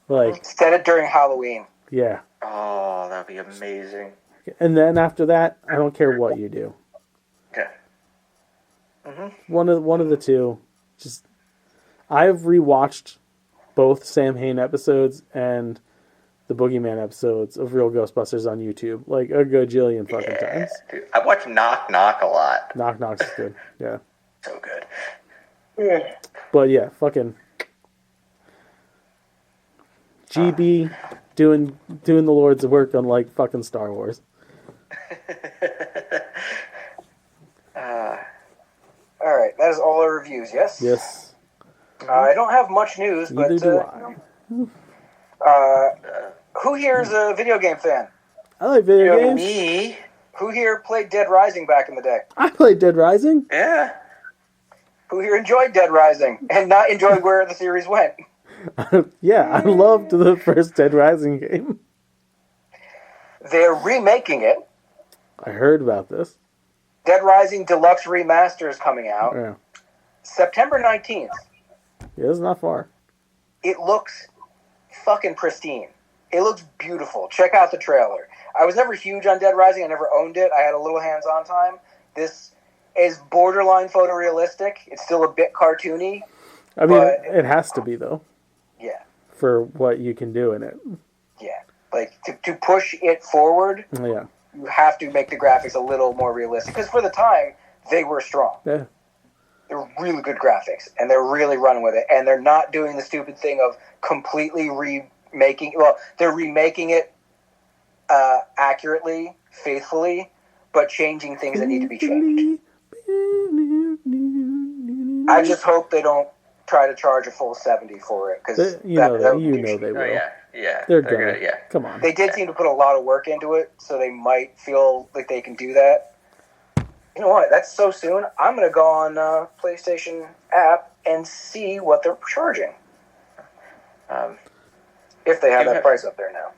Like, Set it during Halloween. yeah. Oh, that'd be amazing. And then after that, I don't care what you do. Okay. One of the two. Just, I've rewatched both Sam Hain episodes and the Boogeyman episodes of Real Ghostbusters on YouTube like a gajillion fucking times. Dude, I watch Knock Knock a lot. Knock Knock's is good. Yeah. So good. But yeah, fucking GB doing the Lord's work on like fucking Star Wars. All right, that is all our reviews. Yes. Yes. I don't have much news, but Neither do I. who here is a video game fan? I like video games. Me? Who here played Dead Rising back in the day? I played Dead Rising. Yeah. Who here enjoyed Dead Rising and not enjoyed where the series went? Yeah, I loved the first Dead Rising game. They're remaking it. I heard about this. Dead Rising Deluxe Remaster is coming out Yeah, September 19th. yeah, it's not far. It looks fucking pristine. It looks beautiful. Check out the trailer. I was never huge on Dead Rising. I never owned it. I had a little hands-on time. This is borderline photorealistic. It's still a bit cartoony. I mean, But- it has to be though Yeah, for what you can do in it. yeah. Like, to push it forward, Yeah, you have to make the graphics a little more realistic. Because for the time, they were strong. yeah. They're really good graphics, and they're really running with it. And they're not doing the stupid thing of completely remaking. Well, they're remaking it accurately, faithfully, but changing things that need to be changed. I just hope they don't try to charge a full 70 for it, because You know they will. Oh, yeah. Yeah. They're gonna. Yeah. Come on. They did seem to put a lot of work into it, so they might feel like they can do that. You know what? That's so soon. I'm going to go on PlayStation app and see what they're charging. If they have that price up there now.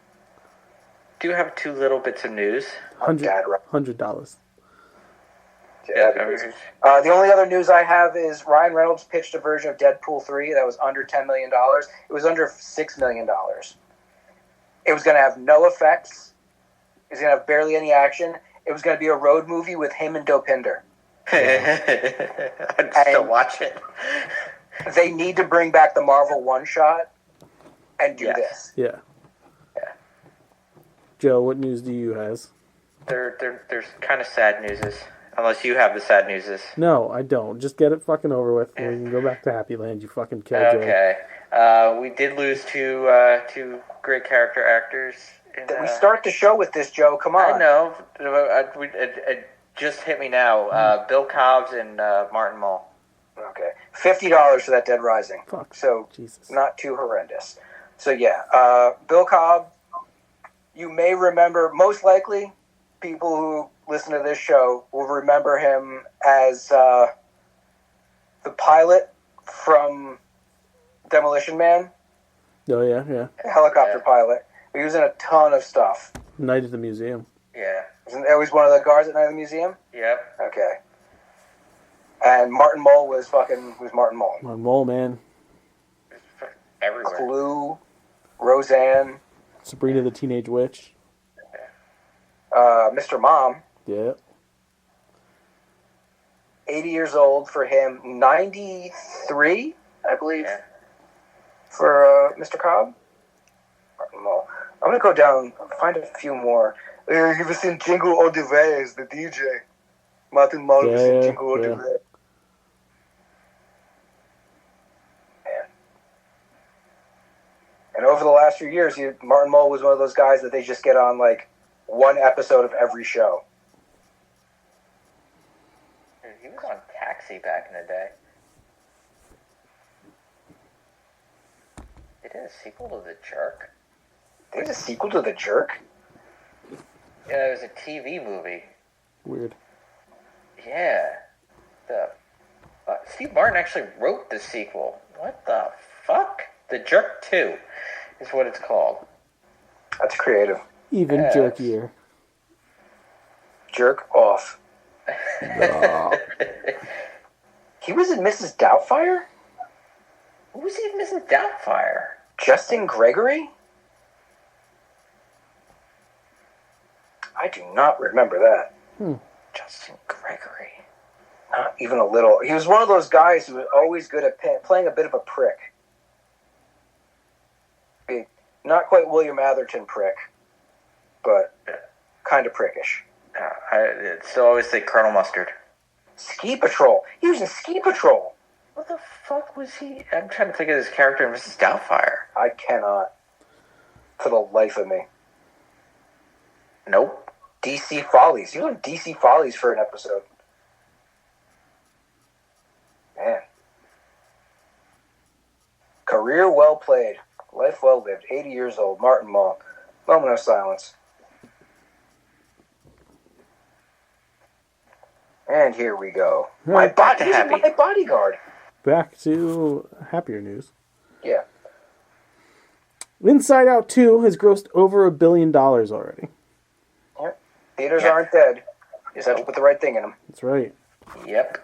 Do have two little bits of news. $100. Yeah, the only other news I have is Ryan Reynolds pitched a version of Deadpool 3 that was under $10 million. It was under $6 million. It was going to have no effects. It was going to have barely any action. It was going to be a road movie with him and Dopinder. I'd still watch it. They need to bring back the Marvel one-shot and do this. Yeah. Joe, what news do you has? There's kind of sad newses. Unless you have the sad newses. No, I don't. Just get it fucking over with, and we can go back to Happy Land. You fucking killjoy. Okay. We did lose two great character actors. We start the show with this, Joe. Come on. I know. It just hit me now. Bill Cobbs and Martin Mull. Okay. $50 for that Dead Rising. Fuck. So, Jesus. not too horrendous. So, yeah. Bill Cobb, you may remember, most likely, people who listen to this show will remember him as the pilot from Demolition Man. Oh, yeah. Helicopter pilot. He was in a ton of stuff. Night at the Museum. Yeah. Wasn't that always one of the guards at Night at the Museum? Yep. Okay. And Martin Mull was Martin Mull. My mole, man. Everywhere. Clue, Roseanne, Sabrina the Teenage Witch. Mr. Mom. Yeah. 80 years old for him. 93, I believe, for Mr. Cobb. Martin Mull. I'm going to go down and find a few more. He was in Jingle All the Way as the DJ. Martin Mull was in Jingle All the Way. And over the last few years, Martin Mull was one of those guys that they just get on like one episode of every show. Dude, he was on Taxi back in the day. They did a sequel to The Jerk. There's a sequel to The Jerk? Yeah, it was a TV movie. Weird. Yeah. Steve Martin actually wrote the sequel. What the fuck? The Jerk 2 is what it's called. That's creative. Even Yes. jerkier. Jerk off. He was in Mrs. Doubtfire? Who was he Mrs. Doubtfire? Justin Gregory? I do not remember that. Justin Gregory. Not even a little. He was one of those guys who was always good at playing a bit of a prick. Not quite William Atherton prick, but kind of prickish. I still always say Colonel Mustard. Ski Patrol. He was in Ski Patrol. What the fuck was he? I'm trying to think of his character in Mrs. Doubtfire. I cannot. For the life of me. Nope. DC Follies. He was on DC Follies for an episode. Man. Career well played. Life well lived. 80 years old. Martin Mull. Moment of silence. And here we go. He's my bodyguard. Back to happier news. Yeah. Inside Out 2 has grossed over $1 billion already. Yep. Theaters aren't dead. You just have to put the right thing in them. That's right. Yep.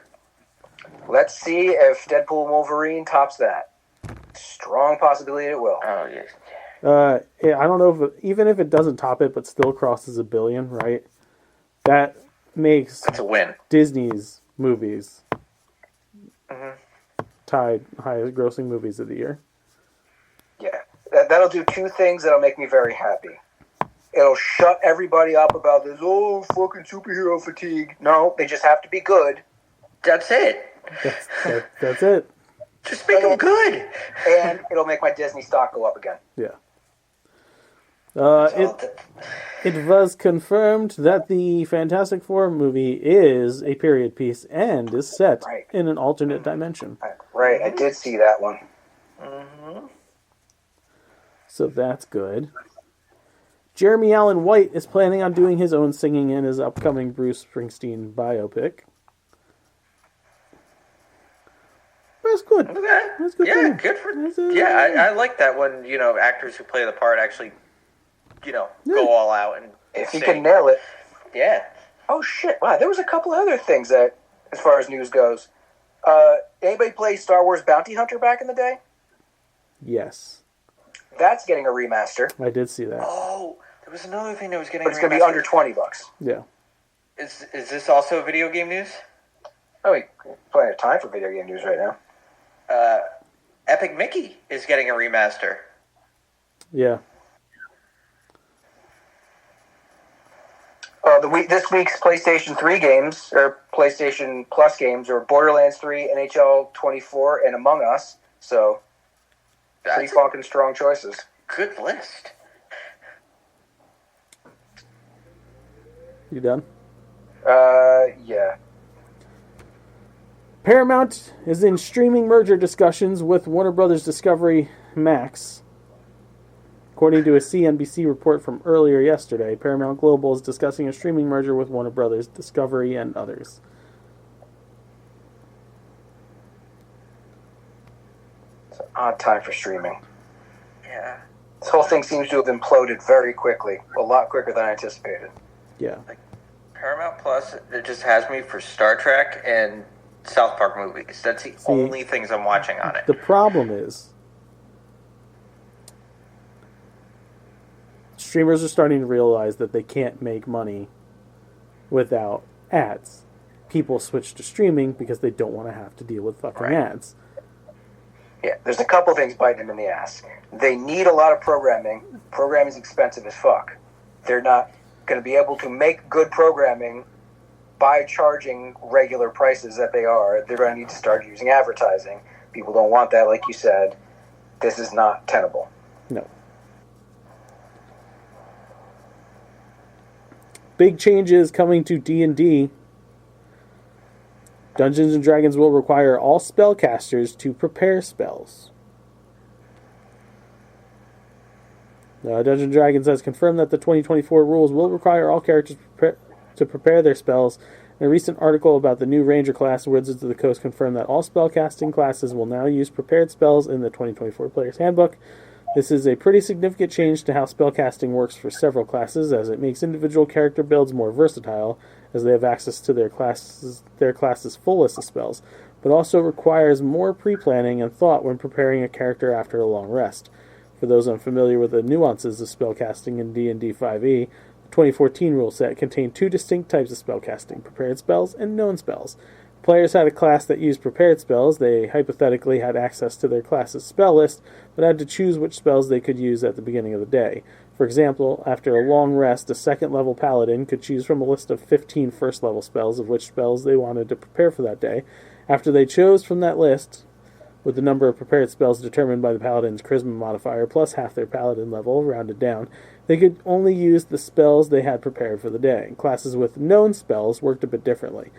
Let's see if Deadpool and Wolverine tops that. Strong possibility it will. Oh, yes. I don't know if even if it doesn't top it, but still crosses $1 billion, right? That makes That's a win. Disney's movies tied highest grossing movies of the year. Yeah. That'll do two things that'll make me very happy. It'll shut everybody up about this, fucking superhero fatigue. No, they just have to be good. That's it. That's it. Just make them good. And it'll make my Disney stock go up again. Yeah. It was confirmed that the Fantastic Four movie is a period piece and is set in an alternate dimension. Right, I did see that one. So that's good. Jeremy Allen White is planning on doing his own singing in his upcoming Bruce Springsteen biopic. That's good. Okay. That's good. Yeah, good for. I like that when actors who play the part actually, go all out and if you sing. can nail it. Yeah. Oh shit! Wow, there was a couple other things that, as far as news goes, anybody play Star Wars Bounty Hunter back in the day? Yes. That's getting a remaster. I did see that. Oh, there was another thing that was getting. But it's going to be under $20. Yeah. Is this also video game news? Oh, we plenty of time for video game news right now. Epic Mickey is getting a remaster. Yeah. This week's PlayStation 3 games, or PlayStation Plus games, are Borderlands 3, NHL 24, and Among Us. So, pretty fucking strong choices. Good list. You done? Yeah. Paramount is in streaming merger discussions with Warner Brothers Discovery Max. According to a CNBC report from earlier yesterday, Paramount Global is discussing a streaming merger with Warner Brothers Discovery and others. It's an odd time for streaming. Yeah. This whole thing seems to have imploded very quickly. A lot quicker than I anticipated. Yeah. Paramount Plus, it just has me for Star Trek and South Park movies. That's the only things I'm watching on it. The problem is, streamers are starting to realize that they can't make money without ads. People switch to streaming because they don't want to have to deal with fucking ads. Yeah, there's a couple things biting them in the ass. They need a lot of programming. Programming's expensive as fuck. They're not going to be able to make good programming by charging regular prices that they are. They're going to need to start using advertising. People don't want that, like you said. This is not tenable. No. Big changes coming to D&D. Dungeons & Dragons will require all spellcasters to prepare spells. Dungeons & Dragons has confirmed that the 2024 rules will require all characters to prepare their spells. In a recent article about the new Ranger class, Wizards of the Coast confirmed that all spellcasting classes will now use prepared spells in the 2024 Player's Handbook. This is a pretty significant change to how spellcasting works for several classes, as it makes individual character builds more versatile, as they have access to their class's full list of spells, but also requires more pre-planning and thought when preparing a character after a long rest. For those unfamiliar with the nuances of spellcasting in D&D 5e, the 2014 rule set contained two distinct types of spellcasting, prepared spells and known spells. If players had a class that used prepared spells, they hypothetically had access to their class's spell list, but had to choose which spells they could use at the beginning of the day. For example, after a long rest, a second-level paladin could choose from a list of 15 first-level spells of which spells they wanted to prepare for that day. After they chose from that list, with the number of prepared spells determined by the paladin's charisma modifier plus half their paladin level, rounded down, they could only use the spells they had prepared for the day. Classes with known spells worked a bit differently,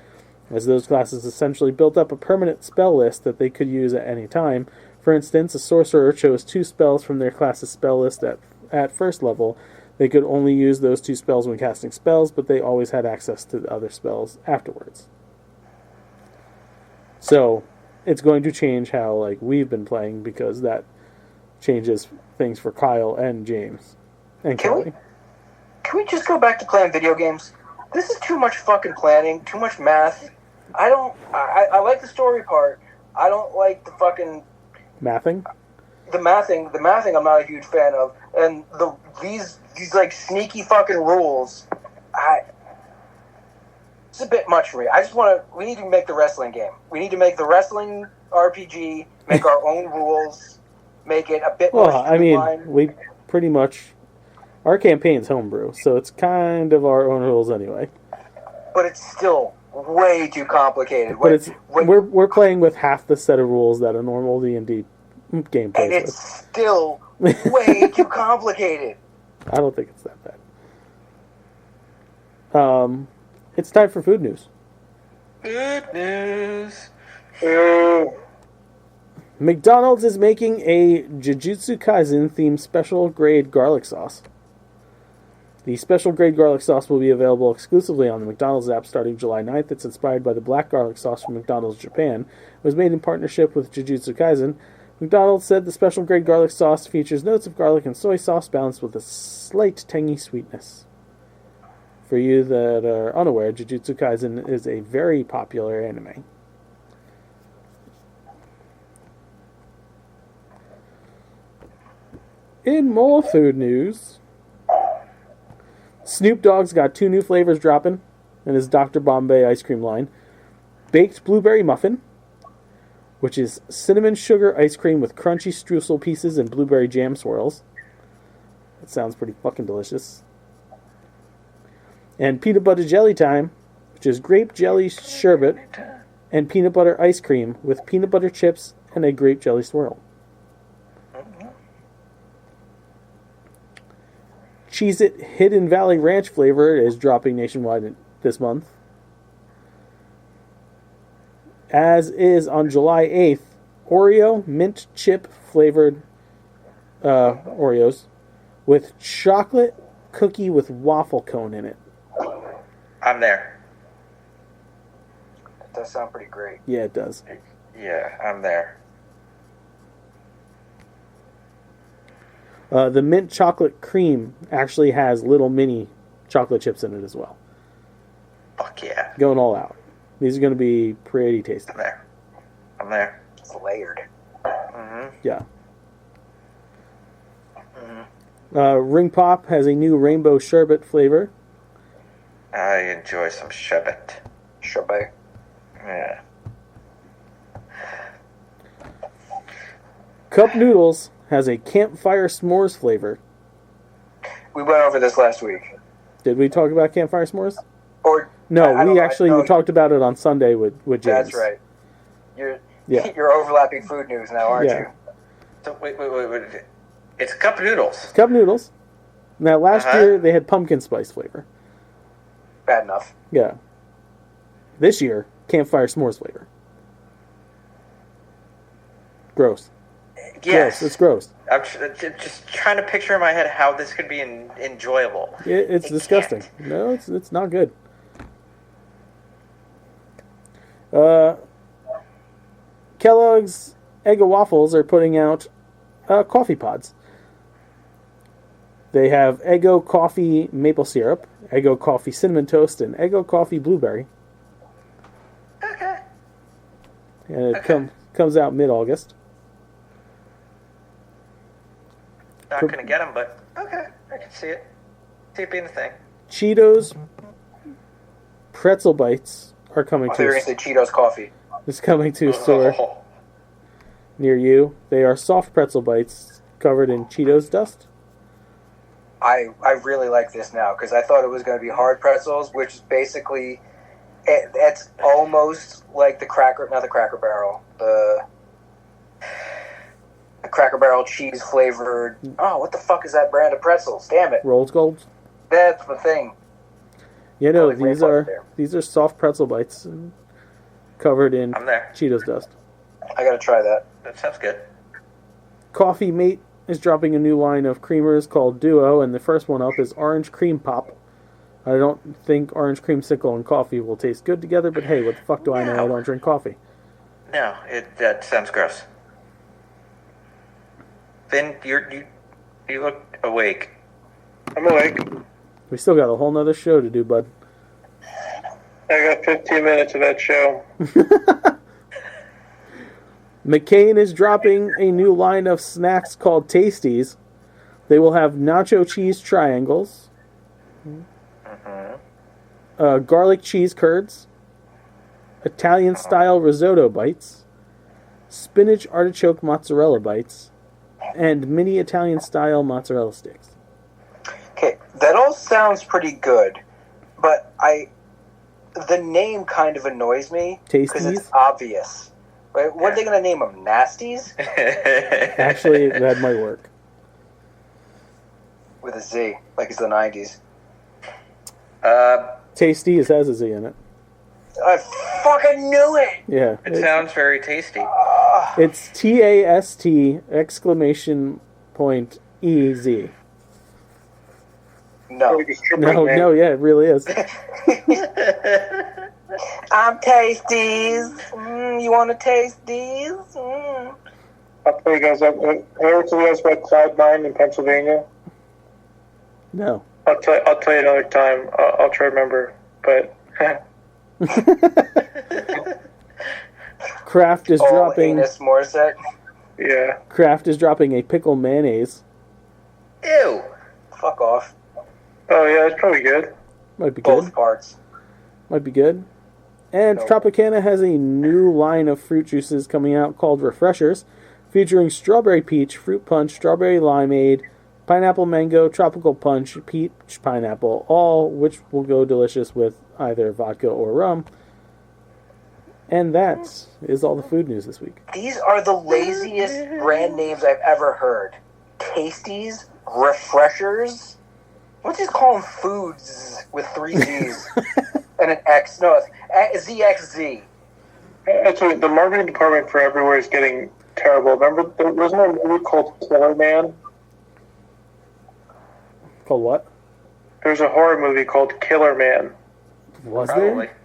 as those classes essentially built up a permanent spell list that they could use at any time. For instance, a sorcerer chose 2 spells from their class's spell list at first level. They could only use those 2 spells when casting spells, but they always had access to the other spells afterwards. So, it's going to change how we've been playing, because that changes things for Kyle and James and Kelly. Can we just go back to playing video games? This is too much fucking planning, too much math. I like the story part. I don't like the fucking Mathing? The mathing I'm not a huge fan of. And these sneaky fucking rules, it's a bit much for me. We need to make the wrestling game. We need to make the wrestling RPG, make our own rules, make it a bit more streamlined. We pretty much, our campaign's homebrew, so it's kind of our own rules anyway. But it's still way too complicated. But we're playing with half the set of rules that a normal D&D game plays and it's with. Still way too complicated. I don't think it's that bad. It's time for food news. Good news. McDonald's is making a Jujutsu Kaisen themed special grade garlic sauce. The special grade garlic sauce will be available exclusively on the McDonald's app starting July 9th. It's inspired by the black garlic sauce from McDonald's Japan. It was made in partnership with Jujutsu Kaisen. McDonald's said the special grade garlic sauce features notes of garlic and soy sauce balanced with a slight tangy sweetness. For you that are unaware, Jujutsu Kaisen is a very popular anime. In more food news, Snoop Dogg's got 2 new flavors dropping in his Dr. Bombay ice cream line. Baked blueberry muffin, which is cinnamon sugar ice cream with crunchy streusel pieces and blueberry jam swirls. That sounds pretty fucking delicious. And peanut butter jelly time, which is grape jelly sherbet and peanut butter ice cream with peanut butter chips and a grape jelly swirl. Cheez-It Hidden Valley Ranch flavor is dropping nationwide this month. As is on July 8th, Oreo mint chip flavored Oreos with chocolate cookie with waffle cone in it. I'm there. That does sound pretty great. Yeah, it does. Yeah, I'm there. The mint chocolate cream actually has little mini chocolate chips in it as well. Fuck yeah. Going all out. These are going to be pretty tasty. I'm there. It's layered. Mm-hmm. Yeah. Ring Pop has a new rainbow sherbet flavor. I enjoy some sherbet. Sherbet. Yeah. Cup Noodles has a campfire s'mores flavor. We went over this last week. Did we talk about campfire s'mores? Or No, I we don't- actually no, we talked about it on Sunday with James. That's right. Yeah. You're overlapping food news now, aren't Yeah. you? So wait. It's cup noodles. Cup Noodles. Now, last Uh-huh. year they had pumpkin spice flavor. Bad enough. Yeah. This year, campfire s'mores flavor. Gross. Yes. Gross. It's gross. I'm just trying to picture in my head how this could be enjoyable. It's It disgusting. can't. No, it's not good. Kellogg's Eggo Waffles are putting out coffee pods. They have Eggo Coffee Maple Syrup, Eggo Coffee Cinnamon Toast, and Eggo Coffee Blueberry. Okay. And it comes out mid-August. Not going to get them, but okay. I can see it. See it being a thing. Cheetos Pretzel Bites are coming I thought you were to going to say Cheetos coffee. is coming to a store near you. They are soft pretzel bites covered in Cheetos dust. I really like this now because I thought it was going to be hard pretzels, which is basically it's almost like not the Cracker Barrel, the Cracker Barrel cheese flavored. Oh, what the fuck is that brand of pretzels? Damn it! Rolls Golds. That's the thing. You know, like these are soft pretzel bites covered in I'm there. Cheetos dust. I got to try that. That sounds good. Coffee Mate is dropping a new line of creamers called Duo, and the first one up is Orange Cream Pop. I don't think orange creamsicle and coffee will taste good together, but hey, what the fuck do I know? I don't drink coffee. No, that sounds gross. Finn, you look awake. I'm awake. We still got a whole nother show to do, bud. I got 15 minutes of that show. McCain is dropping a new line of snacks called Tasties. They will have nacho cheese triangles, garlic cheese curds, Italian-style risotto bites, spinach artichoke mozzarella bites, and mini Italian-style mozzarella sticks. Okay, that all sounds pretty good, but the name kind of annoys me because it's Tasties? obvious. Wait, what are they going to name them? Nasties? Actually, that might work. With a Z, like it's the 90s. Tasties has a Z in it. I fucking knew it! Yeah. It sounds very tasty. It's TAST exclamation point EZ. No. No, yeah, it really is. I'm Tasties. You want to taste these? I'll tell you guys, have you ever told you guys about Cloud 9 in Pennsylvania? No. I'll tell you another time. I'll try to remember. But Kraft is dropping. Anus Morissette. yeah, Kraft is dropping a pickle mayonnaise. Ew. Fuck off. oh yeah, it's probably good. Might be Both good. parts. Might be good. And Nope. Tropicana has a new line of fruit juices coming out called Refreshers, featuring strawberry peach, fruit punch, strawberry limeade, pineapple mango, tropical punch, peach pineapple, all which will go delicious with either vodka or rum. And that is all the food news this week. These are the laziest brand names I've ever heard. Tasties, Refreshers. Let's just call them foods with 3 Z's and an X. No, it's ZXZ. Actually, the marketing department for everywhere is getting terrible. Remember, there wasn't a movie called Killer Man? Called what? There's a horror movie called Killer Man. Was Probably. there?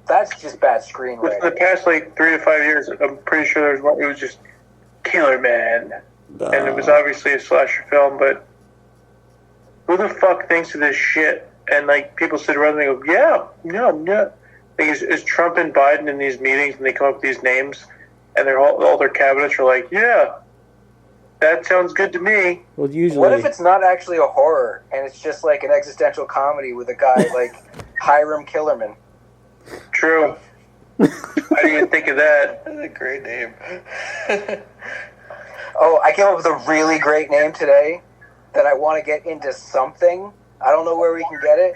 That's just bad Within screenwriting. the past, 3 to 5 years, I'm pretty sure there's one. It was just Killer Man. And it was obviously a slasher film, but who the fuck thinks of this shit? And, people sit around and they go, yeah. Is Trump and Biden in these meetings and they come up with these names and all their cabinets are like, yeah, that sounds good to me. Well, usually. What if it's not actually a horror and it's just like an existential comedy with a guy like Hiram Killerman? True. I didn't even think of that. That's a great name. Oh, I came up with a really great name today that I want to get into something. I don't know where we can get it.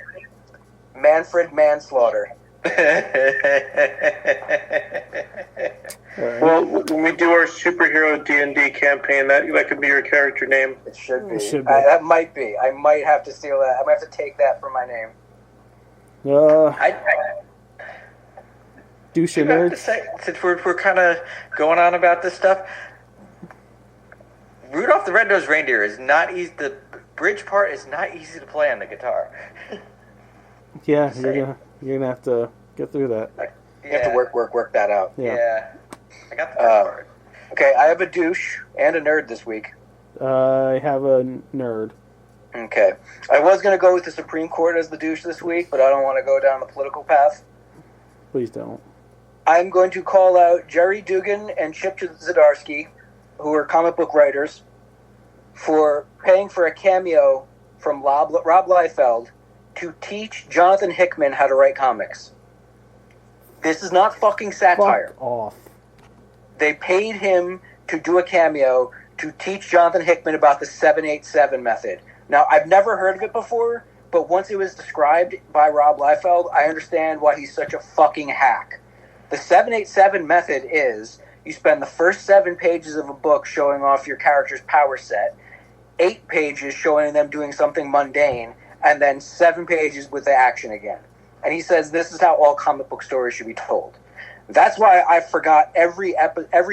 Manfred Manslaughter. Well, when we do our superhero D&D campaign, that could be your character name. It should be. It should be. That might be. I might have to steal that. I might have to take that for my name. I douche do have to nerds. say, since we're kind of going on about this stuff, Rudolph the Red-Nosed Reindeer is not easy. The bridge part is not easy to play on the guitar. Yeah, you're gonna have to get through that. You have to work that out. Yeah. I got the first part. Okay, I have a douche and a nerd this week. I have a nerd. Okay. I was going to go with the Supreme Court as the douche this week, but I don't want to go down the political path. Please don't. I'm going to call out Jerry Dugan and Chip Zdarsky, who are comic book writers, for paying for a cameo from Rob Liefeld to teach Jonathan Hickman how to write comics. This is not fucking satire. Fuck off. They paid him to do a cameo to teach Jonathan Hickman about the 787 method. Now, I've never heard of it before, but once it was described by Rob Liefeld, I understand why he's such a fucking hack. The 787 method is you spend the first 7 pages of a book showing off your character's power set, 8 pages showing them doing something mundane, and then 7 pages with the action again. And he says this is how all comic book stories should be told. That's why I forgot every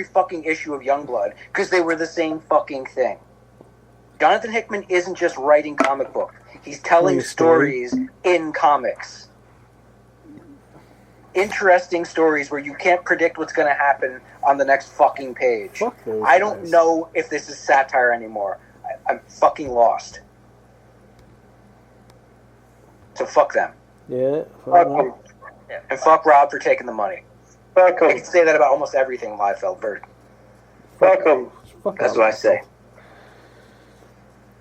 fucking issue of Youngblood, because they were the same fucking thing. Jonathan Hickman isn't just writing comic book. He's telling stories in comics. Interesting stories where you can't predict what's going to happen on the next fucking page. I don't know if this is satire anymore. I'm fucking lost. So fuck them. Yeah. Fuck 'em. And fuck Rob for taking the money. Fuck I 'em. can say that about almost everything Liefeld. Fuck 'em. That's what I say.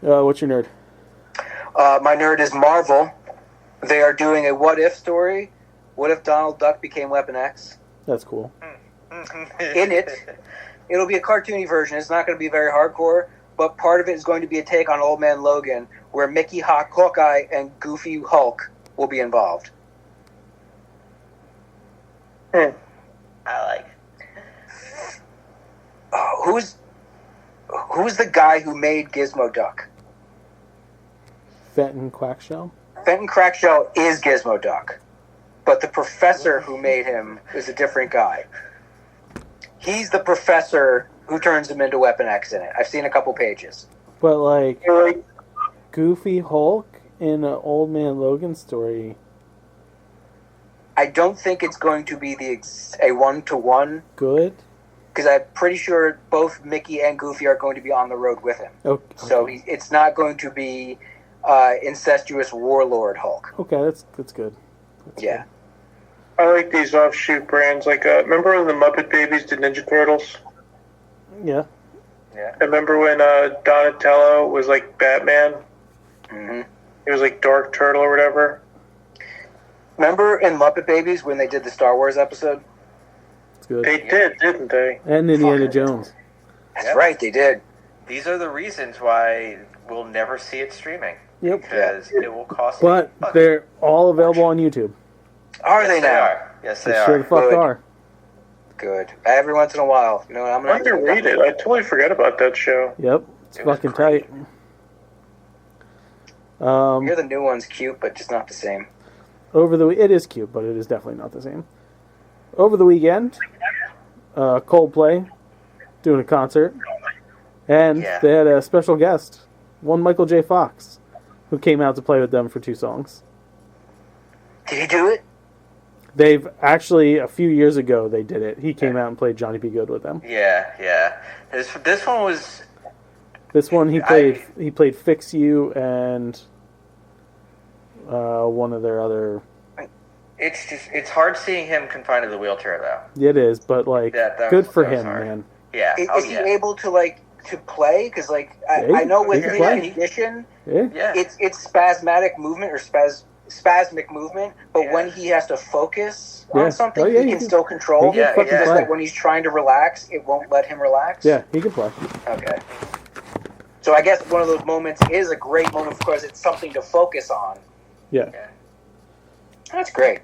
What's your nerd? My nerd is Marvel. They are doing a what if story. What if Donald Duck became Weapon X? That's cool. In it, it'll be a cartoony version. It's not going to be very hardcore, but part of it is going to be a take on Old Man Logan, where Mickey, Hawkeye, and Goofy Hulk will be involved. I like. Who's the guy who made Gizmo Duck? Fenton Quackshell? Fenton Crackshell is Gizmo Duck, but the professor who made him is a different guy. He's the professor who turns him into Weapon X in it. I've seen a couple pages. But, like, Goofy Hulk in an Old Man Logan story. I don't think it's going to be a one-to-one. Good? Because I'm pretty sure both Mickey and Goofy are going to be on the road with him. Okay. So it's not going to be incestuous warlord Hulk. Okay, that's good. That's Yeah. I like these offshoot brands. Like, remember when the Muppet Babies did Ninja Turtles? Good. Yeah. I remember when Donatello was like Batman. Mm-hmm. He was like Dark Turtle or whatever. Remember in Muppet Babies when they did the Star Wars episode? It's good. They did, didn't they? And Indiana Jones. That's right, they did. These are the reasons why we'll never see it streaming. Yep. Because it will cost. But they're all available on YouTube. Are they Yes, they now? are. Yes, they They sure the are. fuck Good. are. Good. Every once in a while. You know what I'm going to Underrated. I totally forgot about that show. Yep. It's It was fucking great. tight. Hear the new one's cute, but just not the same. It is cute, but it is definitely not the same. Over the weekend, Coldplay doing a concert, and Yeah. they had a special guest, one Michael J. Fox, who came out to play with them for 2 songs. Did he do it? They've actually, a few years ago, they did it. He came out and played Johnny B. Good with them. Yeah. This one was. This one he played "Fix You" and one of their other. It's hard seeing him confined to the wheelchair though. It is, but like, That good was- for that was him, hard. man. Yeah. Is he able to play? Because I know with he can his play. condition, Yeah. Yeah. it's spasmodic movement or spasmic movement, but Yeah. when he has to focus Yeah. on something, Oh, yeah, he he can can- still control. he can fucking It's just play. that when he's trying to relax, it won't let him relax. Yeah, he can play. Okay. So I guess one of those moments is a great moment because it's something to focus on. Yeah. That's great.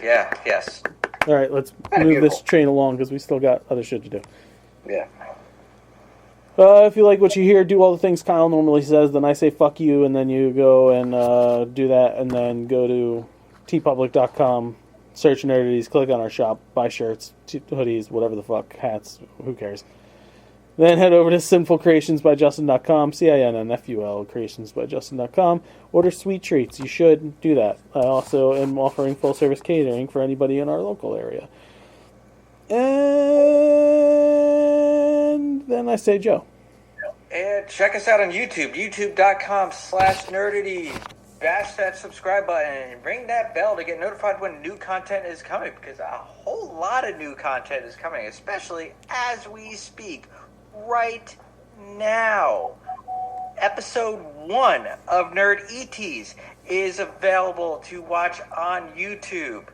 Yeah. Yes. All right, let's Kinda move this beautiful. train along because we still got other shit to do. Yeah. If you like what you hear, do all the things Kyle normally says. Then I say fuck you, and then you go and do that, and then go to tpublic.com, search Nerdities, click on our shop, buy shirts, hoodies, whatever the fuck, hats, who cares. Then head over to sinfulcreationsbyjustin.com, CINNFUL, creationsbyjustin.com. Order sweet treats. You should do that. I also am offering full-service catering for anybody in our local area. And then I say Joe. And check us out on YouTube, youtube.com/nerdity. Bash that subscribe button and ring that bell to get notified when new content is coming, because a whole lot of new content is coming, especially as we speak right now. Episode 1 of Nerd ETs is available to watch on YouTube,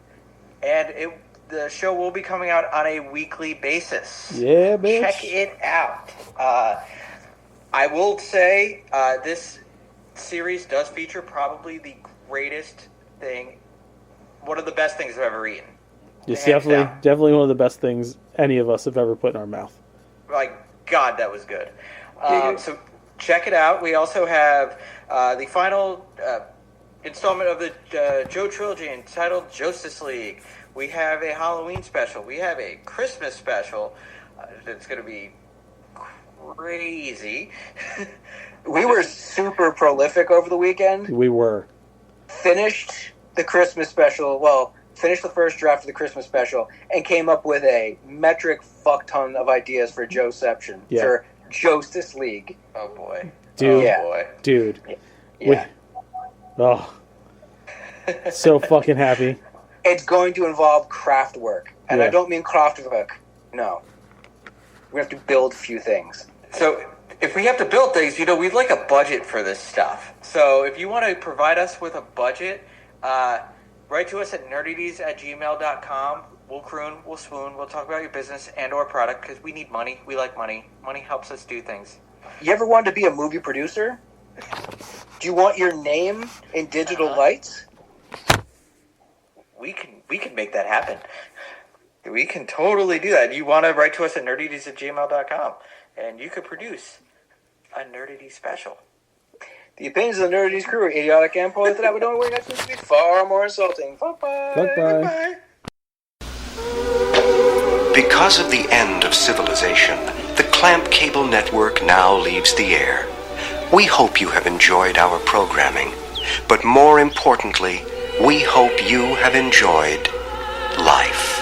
and the show will be coming out on a weekly basis. Yeah, bitch. Check it out. I will say this series does feature probably the greatest thing, one of the best things I've ever eaten. It's Hands down. definitely one of the best things any of us have ever put in our mouth. Like, God, that was good. So check it out. We also have the final installment of the Joe trilogy entitled Justice League. We have a Halloween special. We have a Christmas special that's going to be crazy. We were super prolific over the weekend. We were. Finished the Christmas special. Well, finished the first draft of the Christmas special and came up with a metric fuck ton of ideas for Joeception. Yeah. For Justice League. Oh, boy. Dude. Yeah. Boy. Dude. Yeah. Oh. So fucking happy. It's going to involve craft work. And Yeah. I don't mean craft work. No. We have to build a few things. So if we have to build things, we'd like a budget for this stuff. So if you want to provide us with a budget, write to us at nerdities@gmail.com. We'll croon, we'll swoon, we'll talk about your business and or product, because we need money. We like money. Money helps us do things. You ever wanted to be a movie producer? Do you want your name in digital lights? We can make that happen. We can totally do that. You want to write to us at nerdities@gmail.com, and you could produce a Nerdity special. The opinions of the Nerdities crew are idiotic and poorly thought out, but don't worry, next week will be far more insulting. Bye-bye. Bye-bye. Because of the end of civilization, the Clamp Cable Network now leaves the air. We hope you have enjoyed our programming, but more importantly, we hope you have enjoyed life.